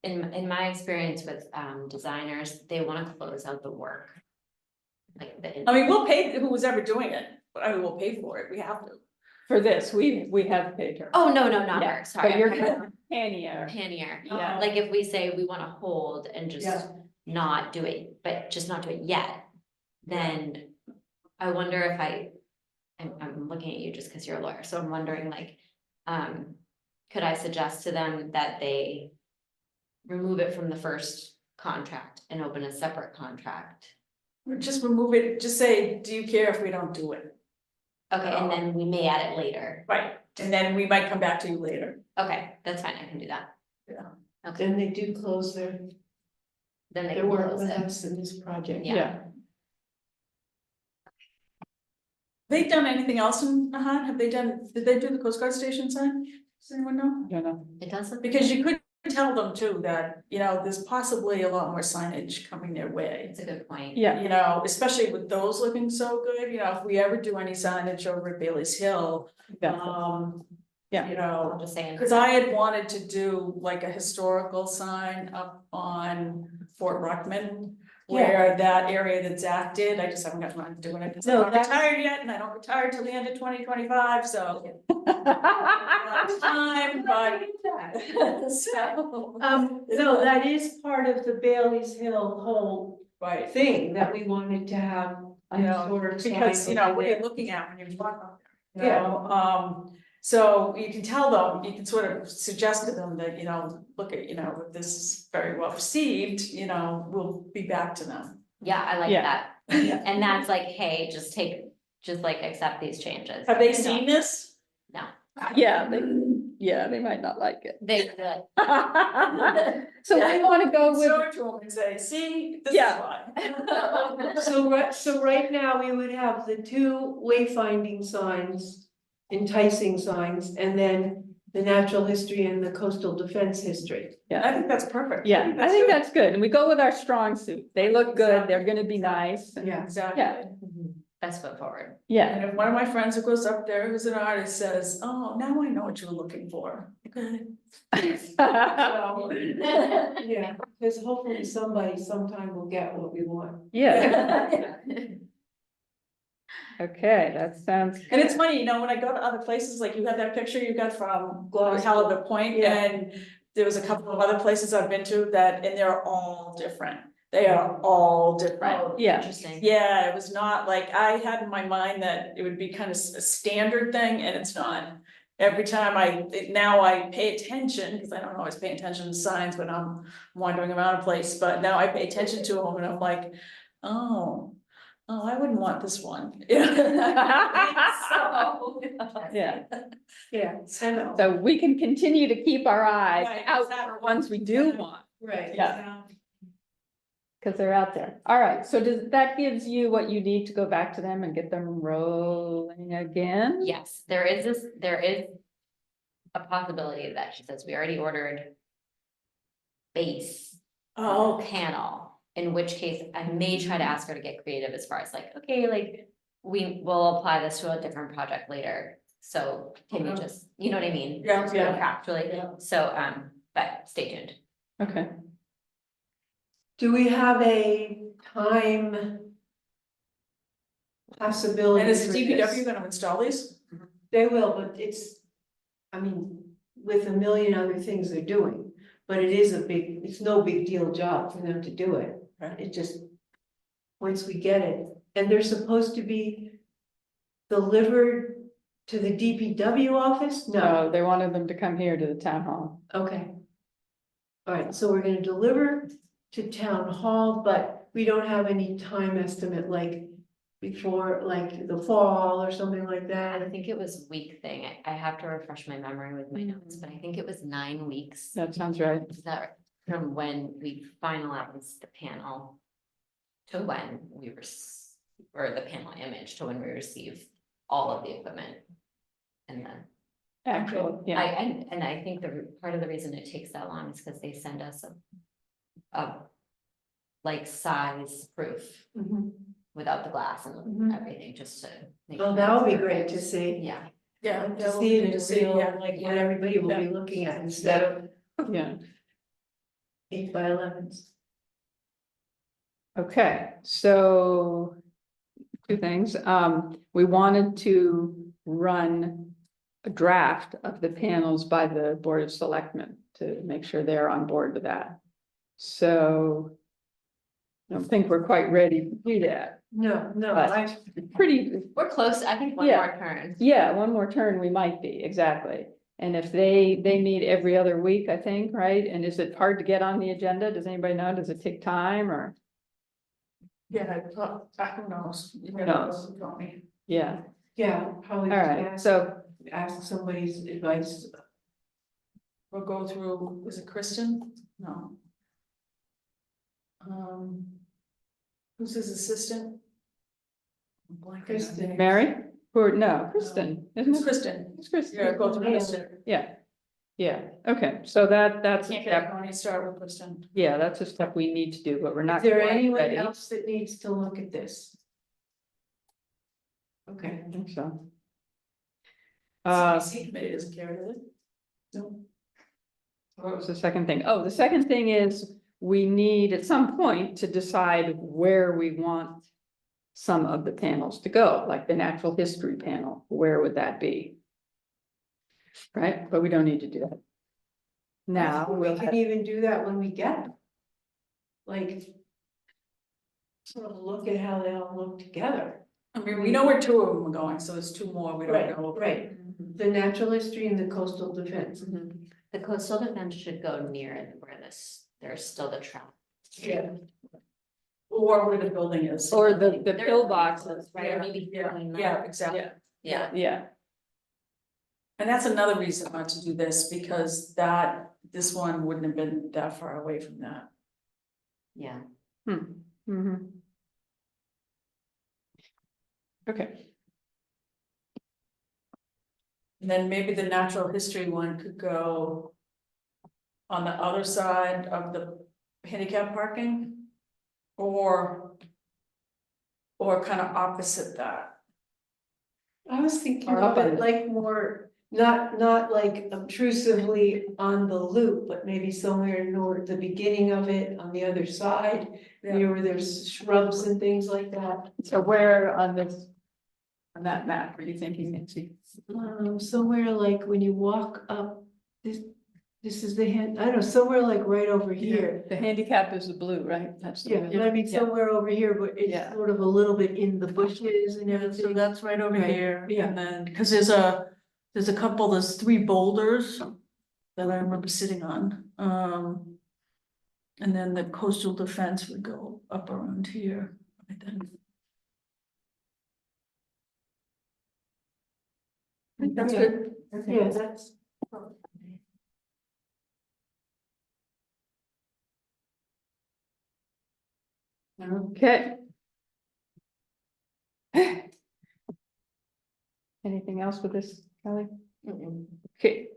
In my experience with designers, they wanna close out the work. Like I mean, we'll pay who was ever doing it, but I mean, we'll pay for it, we have to. For this, we have paid her. Oh, no, not Yeah, her, sorry. But you're Tanya. Pannier, Yeah. like if we say we wanna hold and just Yeah. not do it, but just not do it yet. Then I wonder if I'm looking at you just because you're a lawyer, so I'm wondering like, could I suggest to them that they remove it from the first contract and open a separate contract? Or just remove it, just say, do you care if we don't do it? Okay, and then we may add it later. Right, and then we might come back to you later. Okay, that's fine, I can do that. Yeah. Okay, Then they do close their then they can work close with it. us in this project. Yeah. They done anything else in Nahant? Did they do the Coast Guard station sign? Does anyone know? Don't know. It does look. Because you could tell them too that, you know, there's possibly a lot more signage coming their way. It's a good point. Yeah, You know, especially with those looking so good, you know, if we ever do any signage over at Bailey's Hill, yeah, Yeah. you I'm know, just saying. cause I had wanted to do like a historical sign up on Fort Ruckman. Where that area that Zach did, I just haven't gotten around to doing it, because I'm No, not that's- retired yet, and I don't retire till the end of 2025, so. It's time, but. So. No, that is part of the Bailey's Hill whole Right, thing that we wanted to have. a you know, historic sign because, you know, over what there. you're looking at when you're walking up there, you know, so you can tell them, you can sort of suggest to them that, you know, look at, you know, if this is very well received, you know, we'll be back to them. Yeah, I like Yeah. that. Yeah. And that's like, hey, just like accept these changes. Have they seen this? yeah, they might not like it. They, So we wanna go Show with, it to them and say, see, this is Yeah. why. So right now, we would have the two wayfinding signs, enticing signs, and then the natural history and the coastal defense history. I think that's perfect. yeah, I think good. that's good, and we go with our strong suit, they look good, they're gonna be nice, and- Yeah. Exactly. Yeah. best foot forward. yeah. And if one of my friends who goes up there, who's an artist, says, oh, now I know what you were looking for. Okay. So, Yeah, because hopefully somebody sometime will get what we want. Yeah, Okay, that sounds. And it's good. funny, you know, when I go to other places, like you had that picture you got from Halibut Point, Yeah. and there was a couple of other places I've been to that, and they're all different. They are all different. Oh, Yeah. interesting. Yeah, it was not like, I had in my mind that it would be kind of a standard thing, and it's not. Every time now I pay attention, because I don't always pay attention to signs when I'm wandering around a place, but now I pay attention to them and I'm like, oh, I wouldn't want this one. So, Yeah, Yeah, I know. so we can continue to keep our eyes Right, out for exactly. ones we do want, Right. Yeah. because they're out there. All right, so that gives you what you need to go back to them and get them rolling again? Yes, there is a possibility that she says we already ordered base Oh, panel, in which case I may try to ask her to get creative as far as like, okay, like, we will apply this to a different project later. So can you Okay. just, you know what I mean? Yeah, Just yeah. contractually, Yeah. so, but stay tuned. Okay, Do we have a time possibility and is for DPW this? gonna install these? They will, but it's, I mean, with a million other things they're doing, but it's no big deal job for them to do it. Right. It just, once we get it, and they're supposed to be delivered to the DPW office? no, they wanted them to come here to the town hall. Okay. All right, so we're gonna deliver to town hall, but we don't have any time estimate, like before, like the fall or something like I that. think it was week thing. I have to refresh my memory with my notes, but I think it was 9 weeks. That sounds right. Is that from when we finalized the panel to when or the panel image to when we receive all of the equipment? And then Actually, yeah, and I think part of the reason it takes that long is because they send us a like size proof Mhm. without the glass and Mhm. everything, just to. make Well, sure that would be it's great perfect. to see. Yeah, Yeah. To see it in real, yeah. like what everybody will be looking at instead of yeah. 8x11s. Okay, so two things. We wanted to run a draft of the panels by the Board of Selectmen to make sure they're on board with that. So I don't think we're quite ready to do that. No, But- I, Pretty, we're close. I think one Yeah. more turn. yeah, one more turn we might be, exactly. And if they meet every other week, I think, right? And is it hard to get on the agenda? Does anybody know? Does it take time or? Yeah, who knows? Who knows? Yeah, yeah, probably. all right, so, Ask somebody's advice. We'll go through, is it Kristen? No. Who's his assistant? I'm blanking on her Kristen. name. Mary, or no, Kristen, isn't It's it? Kristen. It's Kristen. Yeah, go through Yeah. Kristen. Yeah, okay, so that's a Can't get step, Tony start with Kristen. yeah, that's a step we need to do, but we're not Is there quite anyone ready. else that needs to look at this? Okay. I think so. CPC committee doesn't care, does it? No. What was the second thing? Oh, the second thing is we need at some point to decide where we want some of the panels to go, like the natural history panel, where would that be? Right, but we don't need to do that. Now, We we'll can have, even do that when we get them. Like. Sort of look at how they all look together. I mean, we know where two of them are going, so there's two more we don't Right, know. right. The natural history and the coastal defense. Mhm. The coastal defense should go near where there's still the track. Yeah. Or where the building is. or the They're- pillboxes, Right, or maybe. Yeah, behind that. yeah, exactly. Yeah, yeah, And that's another reason not to do this, because this one wouldn't have been that far away from that. yeah. mhm. Okay, And then maybe the natural history one could go on the other side of the handicap parking, or kind of opposite that. I was thinking Or of up on it the- like more, not like obtrusively on the loop, but maybe somewhere near the beginning of it on the other side. Yeah. Near where there's shrubs and things like that. so where on this, On that map, are you thinking, Nancy? Somewhere like when you walk up, this is the hand, I don't know, somewhere like right over here. The handicap is the blue, right? That's the Yeah, blue. but I mean, Yeah. somewhere over here, but it's Yeah. sort of a little bit in the bushes and Yeah, so everything. that's right over Right, here, yeah. and then, cause there's a couple, there's 3 boulders that I remember sitting on, and then the coastal defense would go up around here, right then. I think that's Yeah. good. Yeah, that's. Okay. Anything else with this, Kelly? Okay,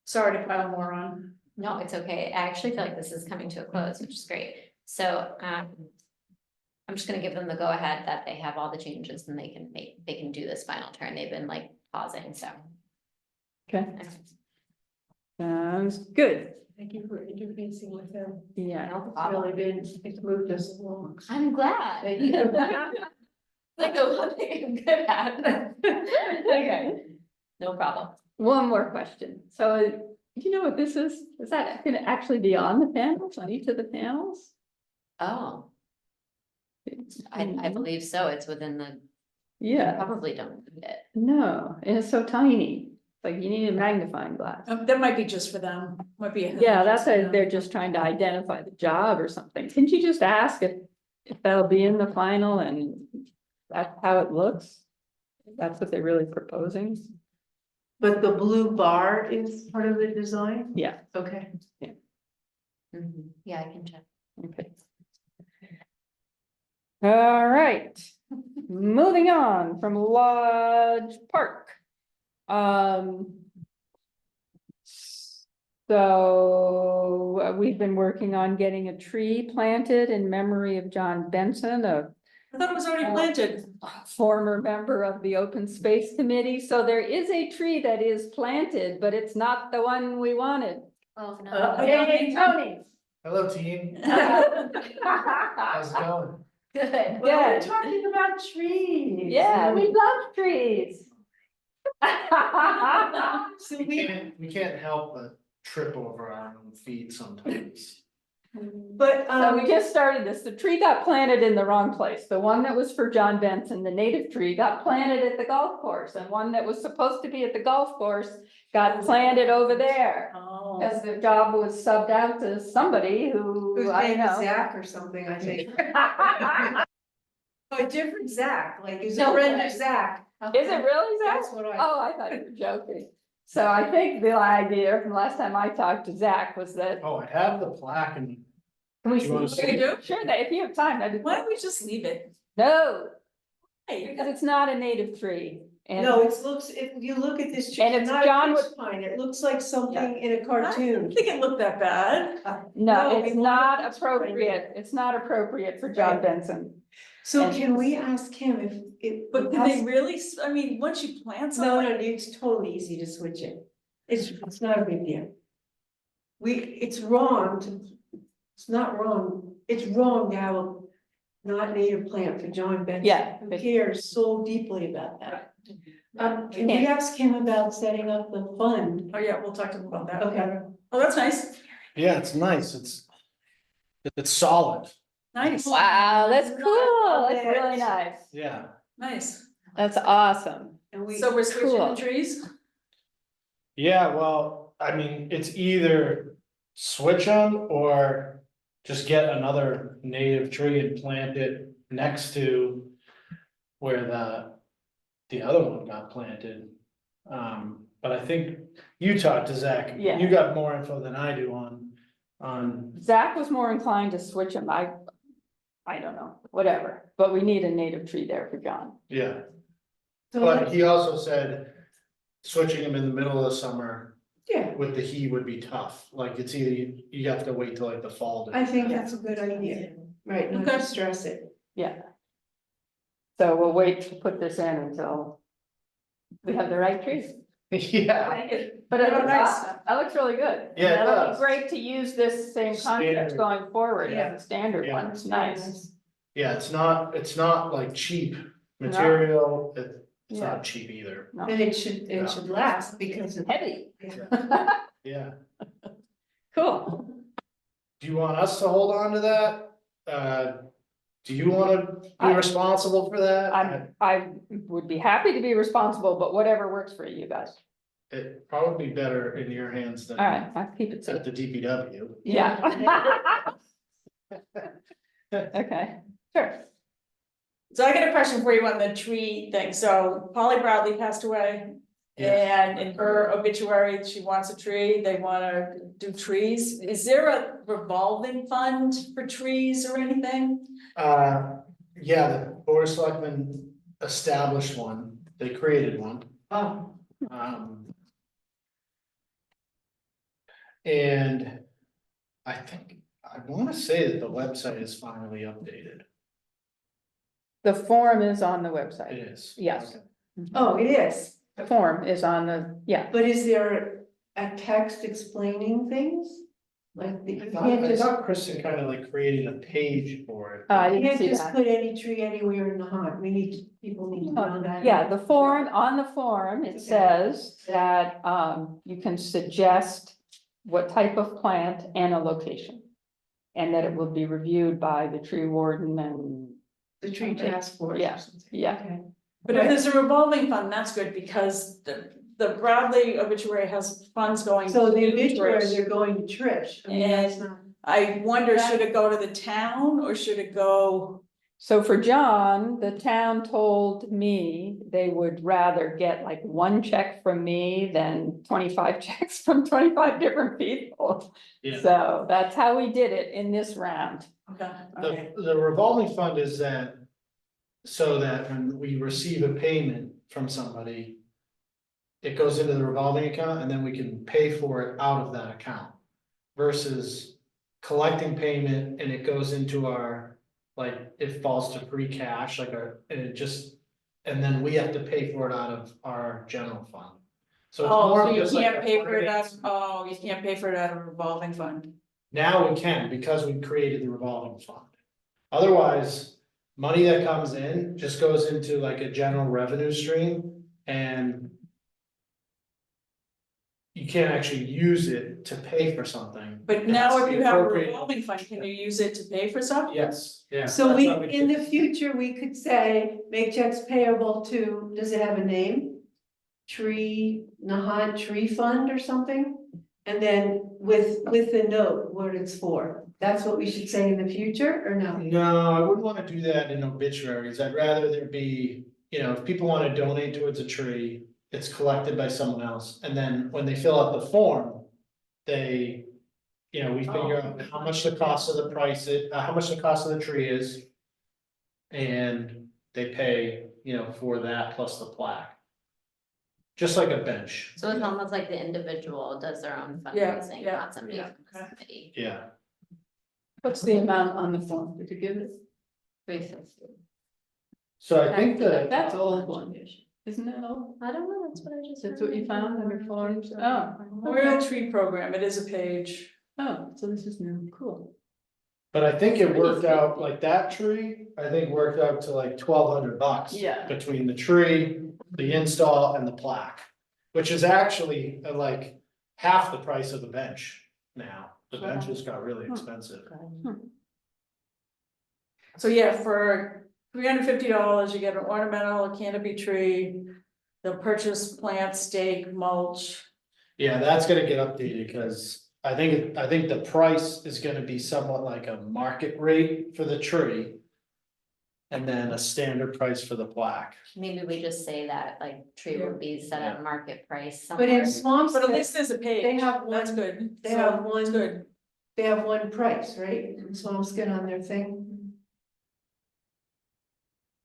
Sorry to pile more on. No, it's okay. I actually feel like this is coming to a close, which is great. So, I'm just gonna give them the go ahead that they have all the changes and they can do this final turn. They've been like pausing, so. okay, sounds good. Thank you for interfacing with them. Yeah. No It's problem. really been, it's moved us along. I'm glad. Thank you. Like the one thing I'm good at. Okay, no problem. One more question. So, do you know what this is? Is that gonna actually be on the panels, on each of the panels? Oh, I believe so. It's within the, you Yeah, probably don't need it. no, and it's so tiny. Like you need a magnifying glass. That might be just for them, might be. Yeah, that's a, they're just trying to identify the job or something. Couldn't you just ask if that'll be in the final and that's how it looks? That's what they're really proposing? But the blue bar is part of the design? Yeah, Okay. Mhm. Yeah, I can check. okay. All right, moving on from Lodge Park. So we've been working on getting a tree planted in memory of John Benson, a I thought it was already planted. former member of the Open Space Committee. So there is a tree that is planted, but it's not the one we wanted. Oh, Hey, Tony. Hello, team. How's it going? Good. Well, we're Good. talking about trees. Yeah, we love trees. So We can't help but trip over our own feet sometimes. But, So we just started this. The tree got planted in the wrong place. The one that was for John Benson, the native tree, got planted at the golf course. And one that was supposed to be at the golf course got planted over there. Oh. Because the job was subbed out to somebody whose who, I name don't is know. Zach or something, I think. Oh, a different Zach, like is a No friend way. of Zach. Is it really Zach? That's what I. Oh, I thought you were joking. So I think the idea from last time I talked to Zach was that. Oh, I have the plaque and Can we Do you wanna see? see it? do? Sure, that if you have time, that'd be. Why don't we just leave it? No, Hey, because it's not a native tree. And No, it looks, if you look at this tree, And it's it's not John a pitch pine, it looks like something in a I cartoon. didn't think it looked that bad. no, No, it's we want not a pitch appropriate. It's not appropriate for John Right. Benson. So And- can we ask him if? But can they really, I mean, once you plant No, something. no, it's totally easy to switch it. It's not a big deal. It's wrong it's not wrong, it's wrong to have a not native plant for John Benson. Yeah, Who but- cares so deeply about that? Can we Can't. ask him about setting up the fund? Oh, yeah, we'll talk to them about that. Okay. Oh, that's nice, yeah, it's nice. It's solid. nice, Wow, that's cool. That's Okay. really nice. Yeah. nice. That's awesome. And we, So we're switching Cool. the trees? Yeah, well, I mean, it's either switch them or just get another native tree and plant it next to where the other one got planted. But I think you talked to Zach. Yeah. You got more info than I do on, Zach was more inclined to switch him. I don't know, whatever, but we need a native tree there for John. yeah. so But let's- he also said switching them in the middle of the summer yeah, with the heat would be tough. Like it's either you have to wait till like the fall. to- I think that's a good idea, right, not Okay. to stress it. Yeah. So we'll wait to put this in until we have the right trees. Yeah, But it Yeah, looks nice. awesome. That looks really good. Yeah, it That'll be does. great to use this same concept Standard. going forward Yeah. as a standard Yeah. one. It's nice. yeah, it's not like cheap material, it's Yeah. not cheap either. No. And it should last because of. Heavy. Yeah, Cool. do you want us to hold on to that? Do you wanna be I- responsible for that? I would be happy to be responsible, but whatever works for you guys. It'd probably be better in your hands than All right, I'll keep it at safe. the DPW. Yeah. Okay, sure. So I got a question for you on the tree thing. So Polly Bradley passed away. Yeah. And in her obituary, she wants a tree, they wanna do trees. Is there a revolving fund for trees or anything? Yeah, the board of selectmen established one, they created one. Oh, Um. And I think, I wanna say that the website is finally updated. The form is on the website. It is. Yes. Okay. Oh, it is, The form is on the, yeah. but is there a text explaining things? Like, you can't I just, thought Kristen kind of like created a page for it. I you didn't can't see just that. put any tree anywhere in the hunt, people need to know that. Yeah, the form, on the form, it Okay. says that you can suggest what type of plant and a location. And that it will be reviewed by the tree warden and, The tree task force. or Yeah, something. yeah. Okay. but if there's a revolving fund, that's good because the Bradley obituary has funds going. So the to obituary, Trish. they're going to Trish. I mean, that's not. I wonder, should it go to the town or should it go? so for John, the town told me they would rather get like one check from me than 25 checks from 25 different people. Yeah, So that's how we did it in this round. Okay, the, okay. the revolving fund is that. So that when we receive a payment from somebody. It goes into the revolving account and then we can pay for it out of that account. Versus collecting payment and it goes into our, like, it falls to free cash, like and it just. And then we have to pay for it out of our general fund. So it's Oh, more so of you just like can't a pay for it finance- out, you can't pay for it out of a revolving fund. Now we can, because we created the revolving fund. Otherwise, money that comes in just goes into like a general revenue stream and. You can't actually use it to pay for something. But It now has to if be you have a appropriated. revolving fund, can you use it to pay for stuff? Yes, yeah. So that's we, how in did the it. future, we could say, make checks payable to, does it have a name? Nahant Tree Fund or something? And then with the note what it's for, that's what we should say in the future, or no? No, I wouldn't wanna do that in obituaries, I'd rather there be, if people wanna donate towards a tree. It's collected by someone else, and then when they fill out the form, they. We figure out how much the cost of the price is, how much the cost of the tree is. And they pay, for that plus the plaque. Just like a bench. So it's almost like the individual does their own Yeah, fundraising, yeah, not somebody yeah, from the okay. committee. Yeah, What's the amount on the form? Did you give it? 350. so I think that. That's old one, isn't it old? I don't know, that's what I just. That's what you heard. found under forms? Oh, Memorial Tree Program, it is a page. oh, so this is new, cool. But I think it worked out, 350. like that tree, I think worked out to like $1,200. Yeah. Between the tree, the install and the plaque. Which is actually like half the price of the bench now, the benches got really expensive. So yeah, for $350, you get an ornamental, a canopy tree. They'll purchase plant, stake, mulch. Yeah, that's gonna get updated, cause I think the price is gonna be somewhat like a market rate for the tree. And then a standard price for the plaque. Maybe we just say that like tree will be set at market price But in somewhere. But at Swampscott, least there's a page. They have That's one- good. they So, have that's one- good. they have one price, right? In Swampscott on their thing.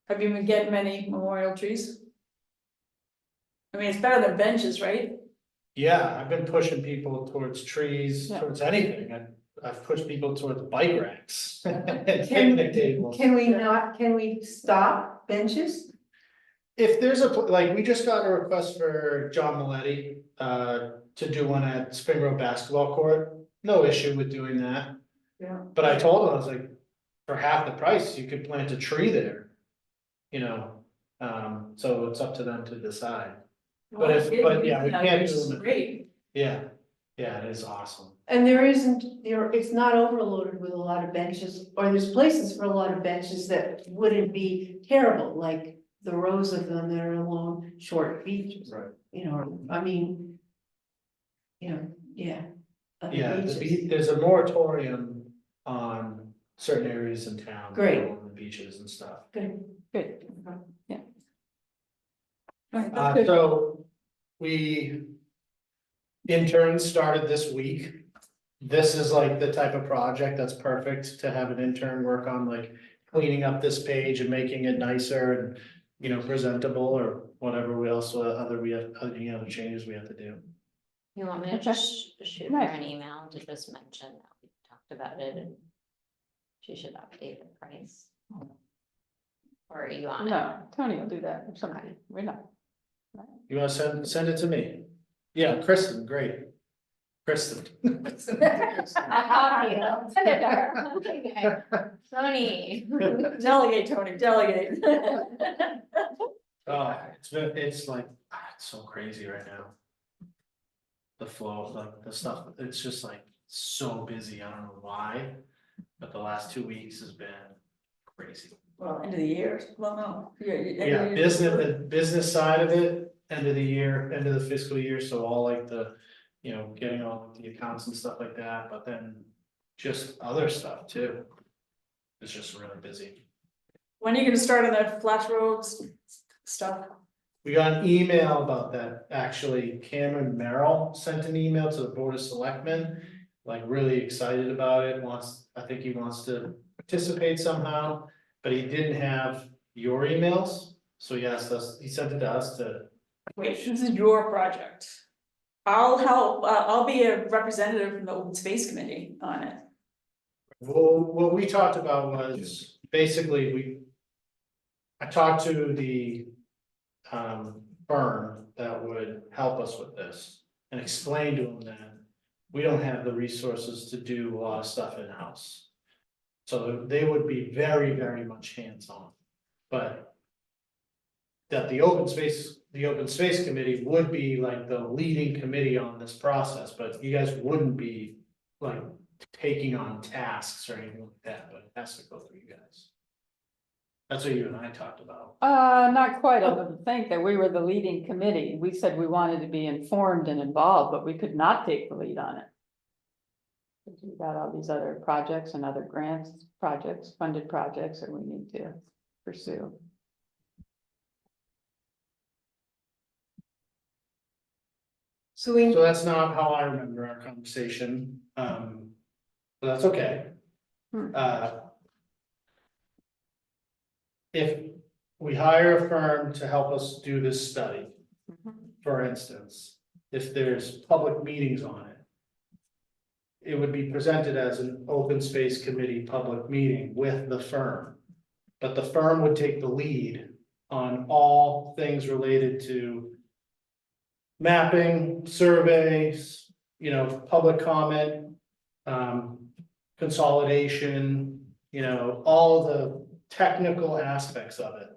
Have you been getting many memorial trees? I mean, it's better than benches, right? Yeah, I've been pushing people towards trees, Yeah. towards anything, I've pushed people towards bike racks. And picnic tables. Can we stop benches? If there's like, we just got a request for John Maletti, to do one at Spring Road Basketball Court, no issue with doing that. Yeah. But I told him, I was like, for half the price, you could plant a tree there. So it's up to them to decide. Well, yeah, we can't which do is them. Great. Yeah, yeah, it is awesome. And it's not overloaded with a lot of benches, or there's places for a lot of benches that wouldn't be terrible, like the rows of them that are along short beaches, Right. you know, I mean. You know, yeah. other Yeah, beaches. there's a moratorium on certain areas in town. Great. On the beaches and stuff. Good. Good. Yeah. All right, that's Uh, good. so we interns started this week. This is like the type of project that's perfect to have an intern work on, like cleaning up this page and making it nicer and, you know, presentable or whatever we also, any other changes we have to do. You want me to Okay. just shoot her Right. an email to just mention that we talked about it and she should update the price? Or are you on it? No, Tony will do that, or somebody, we're not. You wanna send it to me? Yeah, Kristen, great. Kristen. I'll copy it. I'll send it to her. Okay. Tony. Delegate, Tony, delegate. It's like, it's so crazy right now. The flow of like the stuff, it's just like so busy, I don't know why, but the last 2 weeks has been crazy. Well, end of the year, well, no. Yeah, the business side of it, end of the year, end of the fiscal year, so all like the, you know, getting all the accounts and stuff like that, but then just other stuff too. It's just really busy. When are you gonna start on the flash roads stuff? We got an email about that, actually, Cameron Merrill sent an email to the Board of Selectmen. Like really excited about it, I think he wants to participate somehow, but he didn't have your emails. So he asked us, he sent it to us to, Wait, this is your project. I'll help, I'll be a representative from the Open Space Committee on it. well, what we talked about was, basically, I talked to the firm that would help us with this and explain to them that we don't have the resources to do a lot of stuff in-house. So they would be very, very much hands-on, but that the open space committee would be like the leading committee on this process, but you guys wouldn't be like taking on tasks or anything like that, but it has to go through you guys. That's what you and I talked about. Not quite, I don't think that we were the leading committee, we said we wanted to be informed and involved, but we could not take the lead on it. We got all these other projects and other grants, projects, funded projects that we need to pursue. So we, So that's not how I remember our conversation, but that's okay. Hmm. If we hire a firm to help us do this study, Mhm. for instance, if there's public meetings on it. It would be presented as an open space committee public meeting with the firm. But the firm would take the lead on all things related to mapping, surveys, you know, public comment, consolidation, you know, all the technical aspects of it.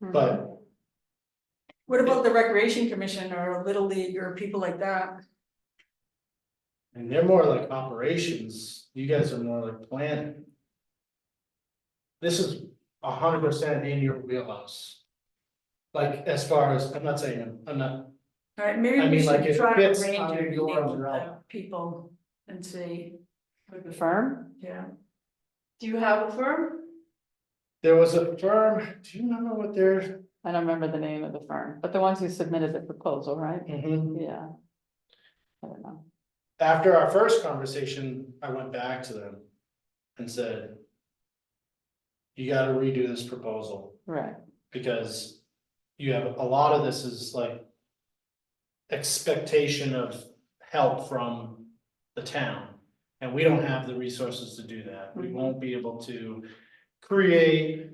But What about the Recreation Commission or Little League or people like that? and they're more like operations, you guys are more like planning. This is 100% in your wheelhouse. Like, as far as, I'm not saying, I'm not, All right, maybe I we mean, like, should it try to fits arrange under a your meeting with umbrella. the people and see, With the firm, yeah. do you have a firm? there was a firm, do you remember what their? I don't remember the name of the firm, but the ones who submitted the proposal, right? Mhm. Yeah. I don't know. After our first conversation, I went back to them and said, you gotta redo this proposal, Right, because you have, a lot of this is like expectation of help from the town, and we don't have the resources to do that. We Mhm. won't be able to create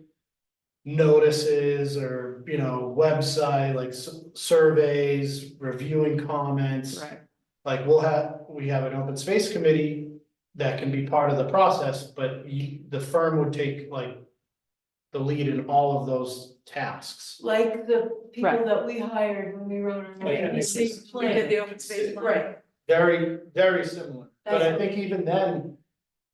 notices or, you know, website, like surveys, reviewing comments. right. Like we have an open space committee that can be part of the process, but the firm would take like the lead in all of those tasks. Like the people Right. that we hired when we wrote our Yeah, ABC it's- We did the plan. open space plan. Right, Very, very similar, but I That's- think even then,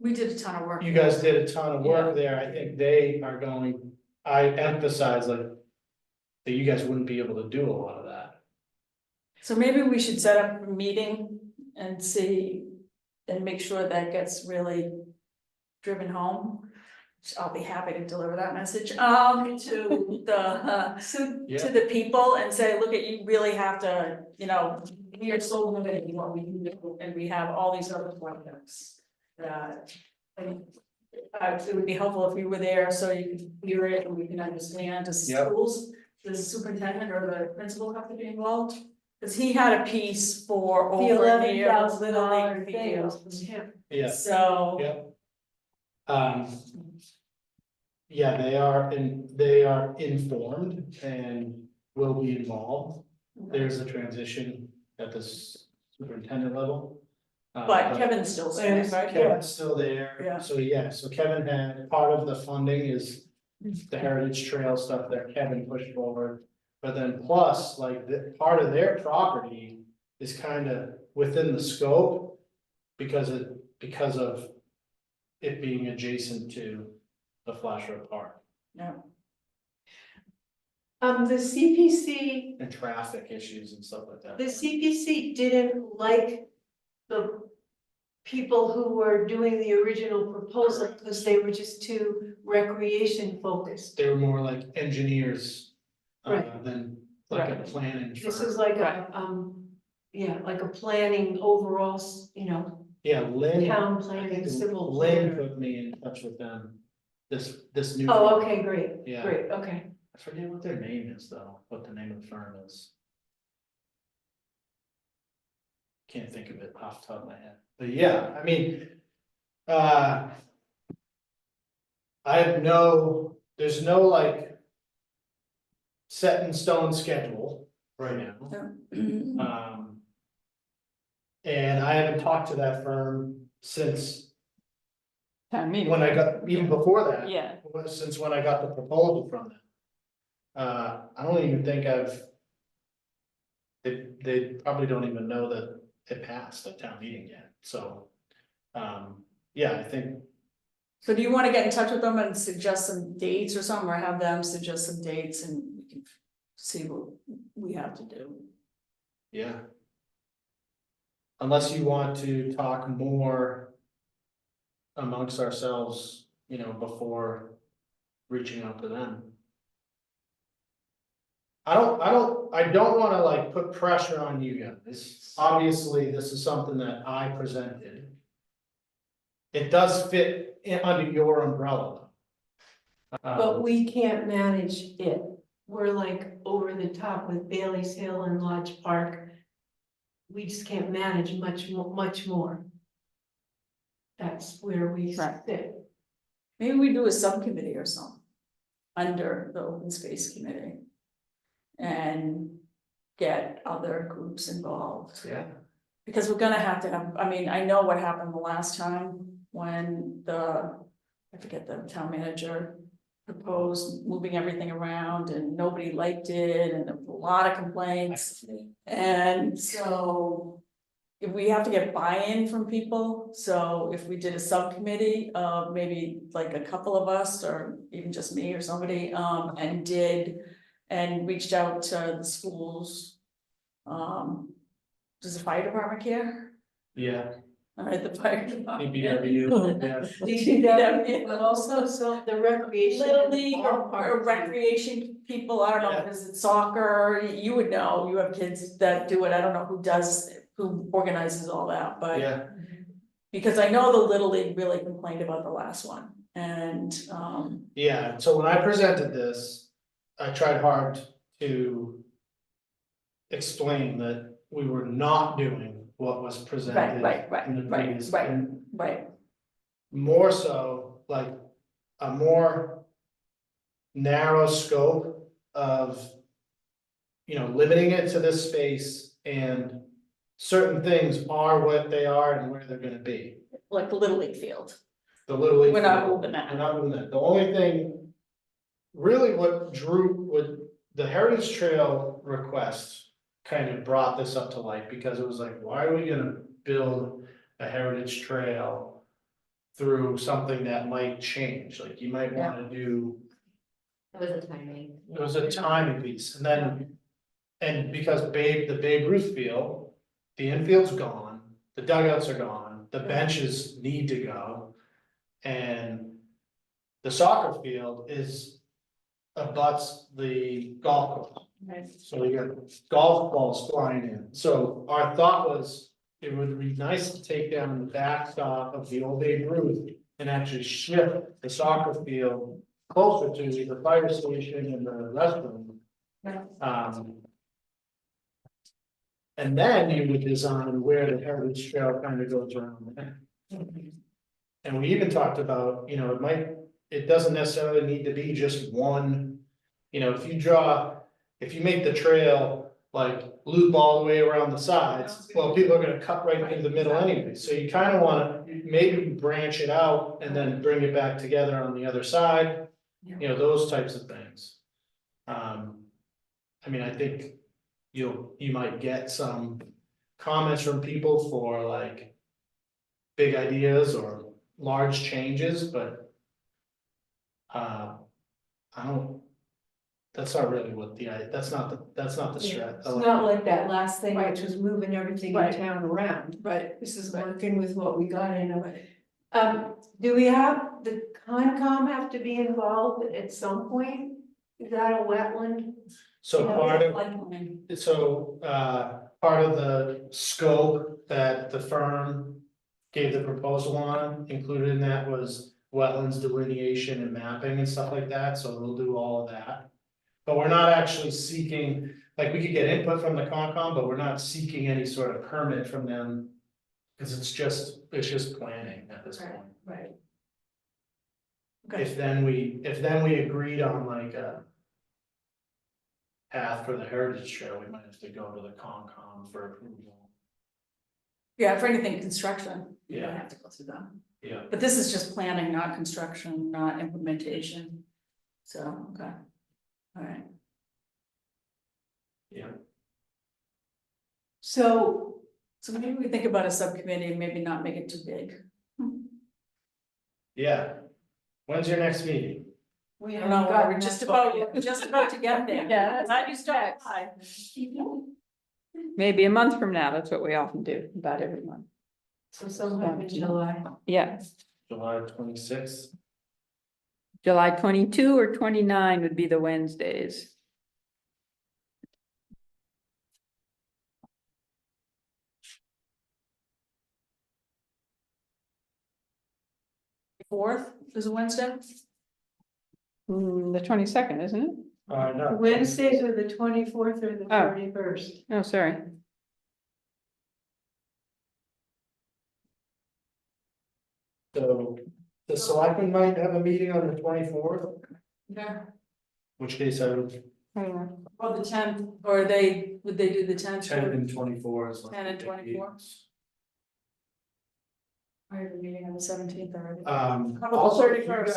We did a ton of work. you guys did a ton of Yeah. work there, I think they are going, I emphasize like. That you guys wouldn't be able to do a lot of that. So maybe we should set up a meeting and see, and make sure that gets really driven home. I'll be happy to deliver that message, to the, so, Yeah. to the people and say, look, you really have to, we are so limited in what we can do, and we have all these other projects. That, it would be helpful if you were there, so you could hear it and we can understand, as Yep. schools, the superintendent or the principal have to be involved? Cause he had a piece for the over $11,000 near Little League thing was from fields. him. Yeah, So, yeah. Yeah, they are informed and will be involved. There's a transition at the superintendent level. but Kevin's still staying, right? Kevin's still there. Yeah. So yeah, so Kevin had, part of the funding is the Heritage Trail stuff that Kevin pushed forward. But then plus, like, the part of their property is kind of within the scope because of it being adjacent to the Flash Road Park Yeah. The CPC, and traffic issues and stuff like the that. CPC didn't like the people who were doing the original proposal because they were just too recreation focused. They were more like engineers Right. than like a Right. planning This firm. is like Right. yeah, like a planning overall, Yeah, Lynn. town I planning, think civil Lynn planner. put me in touch with them. This new. Oh, firm. okay, great, Yeah. great, okay. I forget what their name is though, what the name of the firm is. Can't think of it off the top of my head, but yeah, I mean, there's no like. Set in stone schedule right now. And I haven't talked to that firm since Town meeting. when I got, even before that. Yeah. Since when I got the proposal from them. I don't even think they probably don't even know that it passed at town meeting yet, so. Yeah, I think, So do you wanna get in touch with them and suggest some dates or something, or have them suggest some dates and we can see what we have to do? yeah. Unless you want to talk more amongst ourselves, before reaching out to them. I don't wanna like put pressure on you guys. Obviously, this is something that I presented. It does fit under your umbrella. But we can't manage it. We're like over the top with Bailey's Hill and Lodge Park. We just can't manage much more. That's where we Right. sit. Maybe we do a subcommittee or something, under the open space committee. And get other groups involved. Yeah. Because we're gonna have to have, I mean, I know what happened the last time when I forget the town manager proposed moving everything around and nobody liked it and there was a lot of complaints. And so if we have to get buy-in from people, so if we did a subcommittee of maybe like a couple of us or even just me or somebody, and reached out to the schools. Does the fire department care? Yeah. All right, the fire department. DPW, yeah. DPW. But also, so the recreation. Little league ballpark or thing. recreation people, I don't know, Yeah. is it soccer, you would know, you have kids that do it, I don't know who organizes all that, but. Yeah, Because I know the Little League really complained about the last one, and, yeah, so when I presented this, I tried hard to. Explain that we were not doing what was presented. right, in the previous- and right, more so, like, a more. Narrow scope of. Limiting it to this space and. Certain things are what they are and where they're gonna be. like the Little League field. The Little League. We're not field, moving that. We're not moving that, the only thing. really what the Heritage Trail request kind of brought this up to light, because it was like, why are we gonna build a heritage trail through something that might change, like you might wanna do, It was a timing. it was a timing piece, and then, and because the Babe Ruth field, the infield's gone, the dugouts are gone, the benches need to go. And the soccer field abuts the golf course. Right. So you got golf balls flying in. So our thought was, it would be nice to take down the backstop of the old Babe Ruth and actually shift the soccer field closer to the fire station and the restroom. Yeah. And then you would design where the Heritage Trail kind of goes around there. And we even talked about, you know, it doesn't necessarily need to be just one, you know, if you make the trail like loop all the way around the sides, well, people are gonna cut right through the middle anyway, so you kind of wanna maybe branch it out and then bring it back together on the other side, you know, those types of things. I mean, I think you might get some comments from people for like big ideas or large changes, but I don't, that's not really what that's not the strat. It's not like that last thing, which was moving everything in Right. town around. Right. This is working with what we got in it. Do we have, the Concom have to be involved at some point? Is that a wetland? So Yeah, part of, Floodplain. so, part of the scope that the firm gave the proposal on, included in that was wetlands delineation and mapping and stuff like that, so we'll do all of that. But we're not actually seeking, like, we could get input from the Concom, but we're not seeking any sort of permit from them. Cause it's just planning at this point. Right. Okay. If then we agreed on like a path for the Heritage Trail, we might have to go to the Concom for approval. Yeah, for anything construction, you don't Yeah. have to go through them. Yeah. But this is just planning, not construction, not implementation. So, okay. All right. Yeah. So, So maybe we think about a subcommittee and maybe not make it too big. Yeah. When's your next meeting? we I haven't don't know, gotten we're just that far yet. about to get there. Yeah, that's Glad you stopped next. by. Maybe a month from now, that's what we often do, about every month. So sometime in July. Yeah, July 26th. July 22 or 29 would be the Wednesdays. Fourth is a Wednesday? The 22nd, isn't it? No. Wednesdays are the 24th or the Oh. 31st. Oh, sorry. So the selectmen might have a meeting on the 24th, Yeah. which case I would, I don't know. Or the 10th, or would they do the 10th? 10 and 24 is like. 10 and the 24? dates. I have a meeting on the 17th already. How about the Also, if you 31st?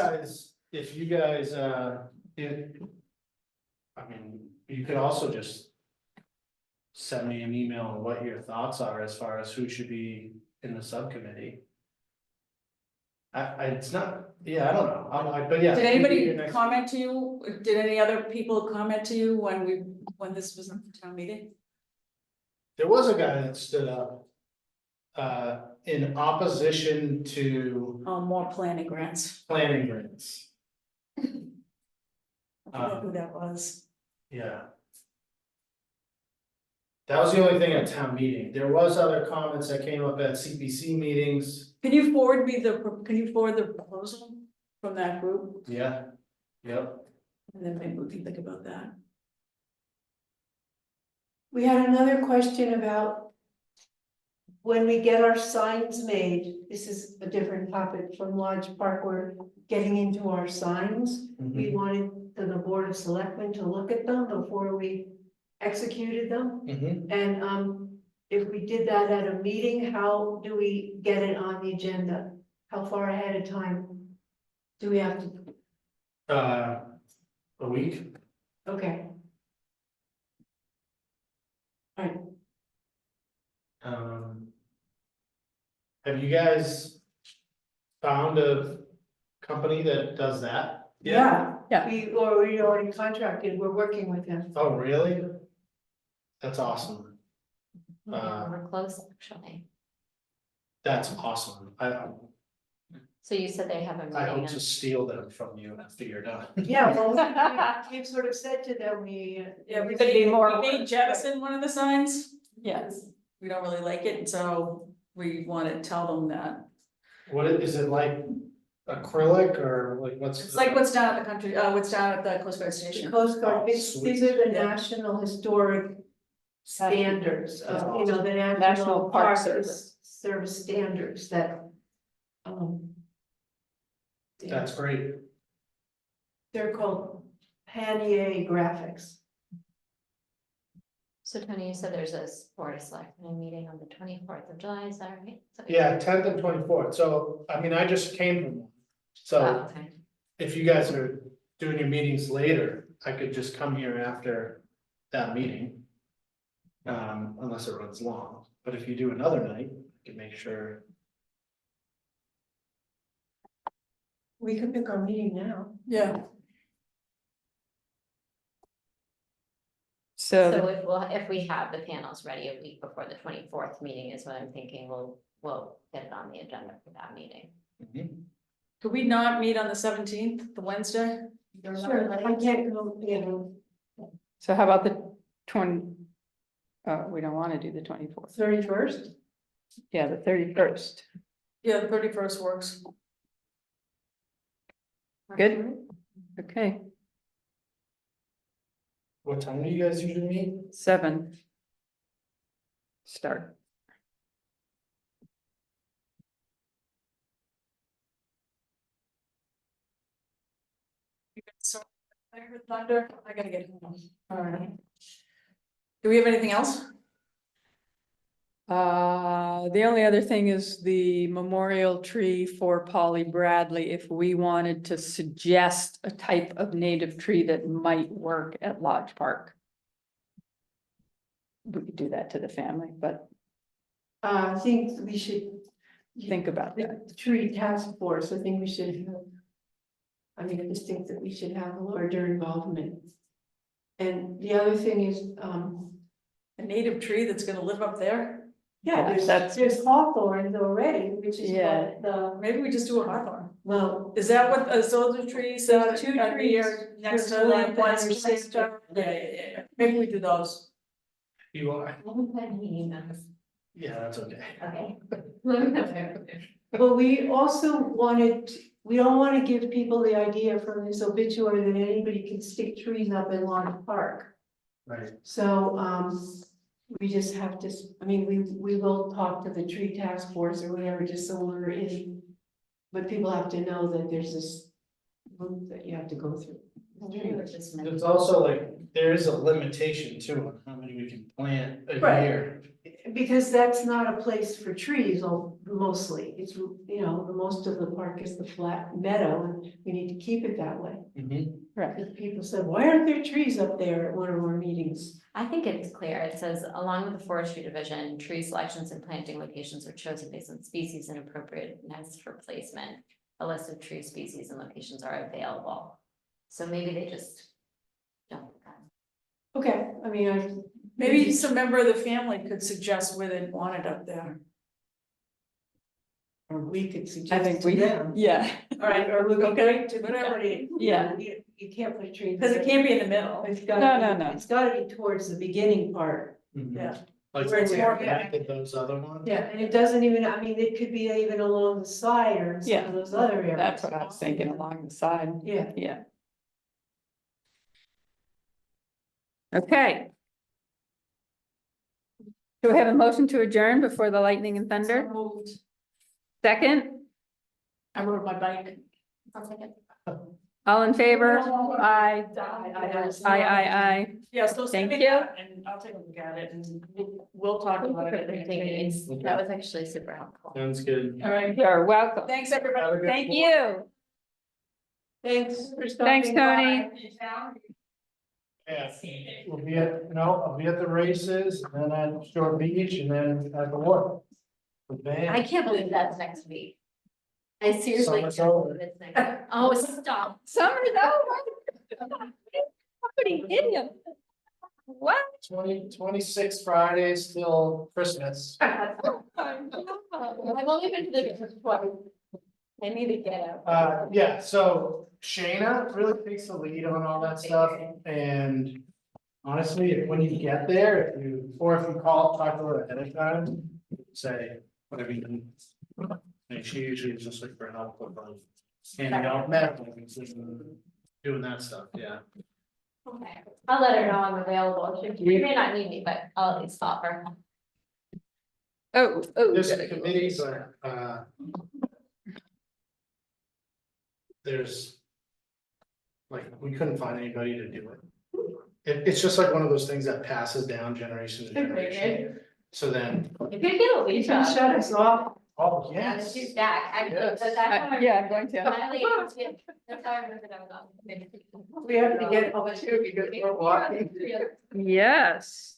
guys, I mean, you could also just send me an email on what your thoughts are as far as who should be in the subcommittee. It's not, yeah, I don't know, but yeah. Did your anybody next- comment to you? Did any other people comment to you when this was in the town meeting? There was a guy that stood up. In opposition to Oh, more planning grants. planning grants, I forget who that was. yeah. That was the only thing at town meeting, there was other comments that came up at CPC meetings, Can you forward the proposal from that group? yeah, yep. And then maybe we can think about that. We had another question about when we get our signs made, this is a different topic from Lodge Park, we're getting into our signs. We wanted the Board of Selectmen to look at them before we executed them. Mhm. And if we did that at a meeting, how do we get it on the agenda? How far ahead of time do we have to? a week. Okay, Um. Have you guys found a company that does that? yeah. Yeah. We already contracted, we're working with them. Oh, really? That's awesome. Yeah, we're close, actually. That's awesome. So you said they have a I meeting hope to on, steal them from you and figure it out. Yeah, well, we've sort of said to them, Yeah, we Could be more made work. jettison one of the signs. Yes. We don't really like it, and so we want to tell them that. Is it like acrylic or like what's? It's like what's down at the country, what's down at the Coast Guard The Station. Coast Guard, Oh, these sweet. are the Yeah. national historic standards, That's the National National Park Park Service. Service standards that. That's great. They're called Panier graphics. so Tony, you said there's a board of selectmen meeting on the 24th of July, is that right? Is that what you Yeah, said? 10th and 24th. So, I mean, I just came from one. Oh, So okay. if you guys are doing your meetings later, I could just come here after that meeting. Unless it runs long, but if you do another night, I can make sure. We could pick our meeting now. Yeah. So, So if we have the panels ready a week before the 24th meeting is what I'm thinking, we'll get it on the agenda for that meeting. Could we not meet on the 17th, the Wednesday? Sure, I can't go, so how about the 20? We don't want to do the 24th. 31st. Yeah, the 31st. Yeah, the 31st works. Good. Okay, What time do you guys usually meet? 7. Start. So, I heard thunder, I gotta get home. All right. Do we have anything else? The only other thing is the memorial tree for Polly Bradley, if we wanted to suggest a type of native tree that might work at Lodge Park. We could do that to the family, but I think we should. think about that. The tree task force, I think we should have. I mean, I just think that we should have a larger involvement. And the other thing is, A native tree that's gonna live up there? yeah, That's- there's hawthorns already, which is Yeah. what the, Maybe we just do a hawthorn. well. Is that what, those are trees that Two are trees near next to for like William one Penn center? Yeah. Maybe we do those. You are, I haven't had any emails. yeah, that's okay. Okay. Let me know. But we also wanted, we don't wanna give people the idea from this obituary that anybody can stick trees up in Lawrence Park. Right. So, we just have to, I mean, we will talk to the tree task force or whatever, just so we're in. But people have to know that there's this loop that you have to go through. There's also like, there is a limitation too on how many we can plant a Right. year. Because that's not a place for trees, mostly, it's, you know, the most of the park is the flat meadow, and we need to keep it that way. Right. Because people said, why aren't there trees up there at one of our meetings? I think it's clear. It says, along with the forestry division, tree selections and planting locations are chosen based on species and appropriateness for placement. A list of tree species and locations are available. So maybe they just don't. Okay, I mean, Maybe some member of the family could suggest where they want it up there. or we could I suggest think to we, them. yeah, All right, or we could Okay. write to whatever it, Yeah. you can't put trees. Because it can't be in the middle. It's No, gotta no. be, it's gotta be towards the beginning part. Yeah. Like Where it's we more- connected those other ones. Yeah, and it doesn't even, I mean, it could be even along the side or in some Yeah, of those other areas. that's what I was thinking along the side. Yeah. Yeah. Okay. Do we have a motion to adjourn before the lightning and thunder? So moved. Second, I rode my bike. I'll take it. all in favor? Aye. Aye. Yeah, so send Thank me you. that and I'll take a look at it and we'll talk about it. at the next meeting. That was actually super helpful. Sounds good. All right, You're welcome. thanks, everybody. Have a good Thank you. Thanks for Thanks, stopping Tony. by. Yeah, I'll be at the races, and then at Shore Beach, and then at the water. The band. I can't believe that's next week. I seriously Summer's can't over. believe it's next week. Oh, stop. Summer's over. Somebody hit him. What? 26 Fridays till Christmas. I've only been to the beach twice. I need to get out. Yeah, so Shayna really takes the lead on all that stuff, and honestly, when you get there, if you talk to her ahead of time, say, whatever you need. And she usually is just like for help with handing out medical things and doing that stuff, yeah. Okay, I'll let her know I'm available. She may not need me, but I'll at least stop her. Oh. This gotta go. committees there's. Like, we couldn't find anybody to do it. It's just like one of those things that passes down generation to generation, so then, If you get a leash up. Shut us off. oh, Yeah, yes. she's back, actually, Yes. but that's. how I- Yeah, I'm going to. My lady, that's how I remember that I was on. We have to get home too because we're walking. Yes.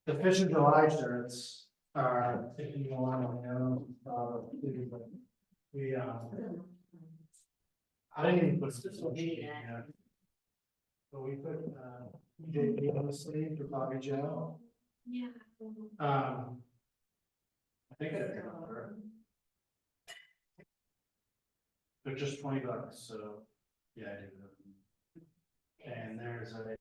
The Fish of July shirts are, if you want we, I didn't even put this on sheet yet. But we put, JP on the sleeve for Bobby Joe. Yeah. I think I did her. They're just $20, so, yeah, I did. And there's a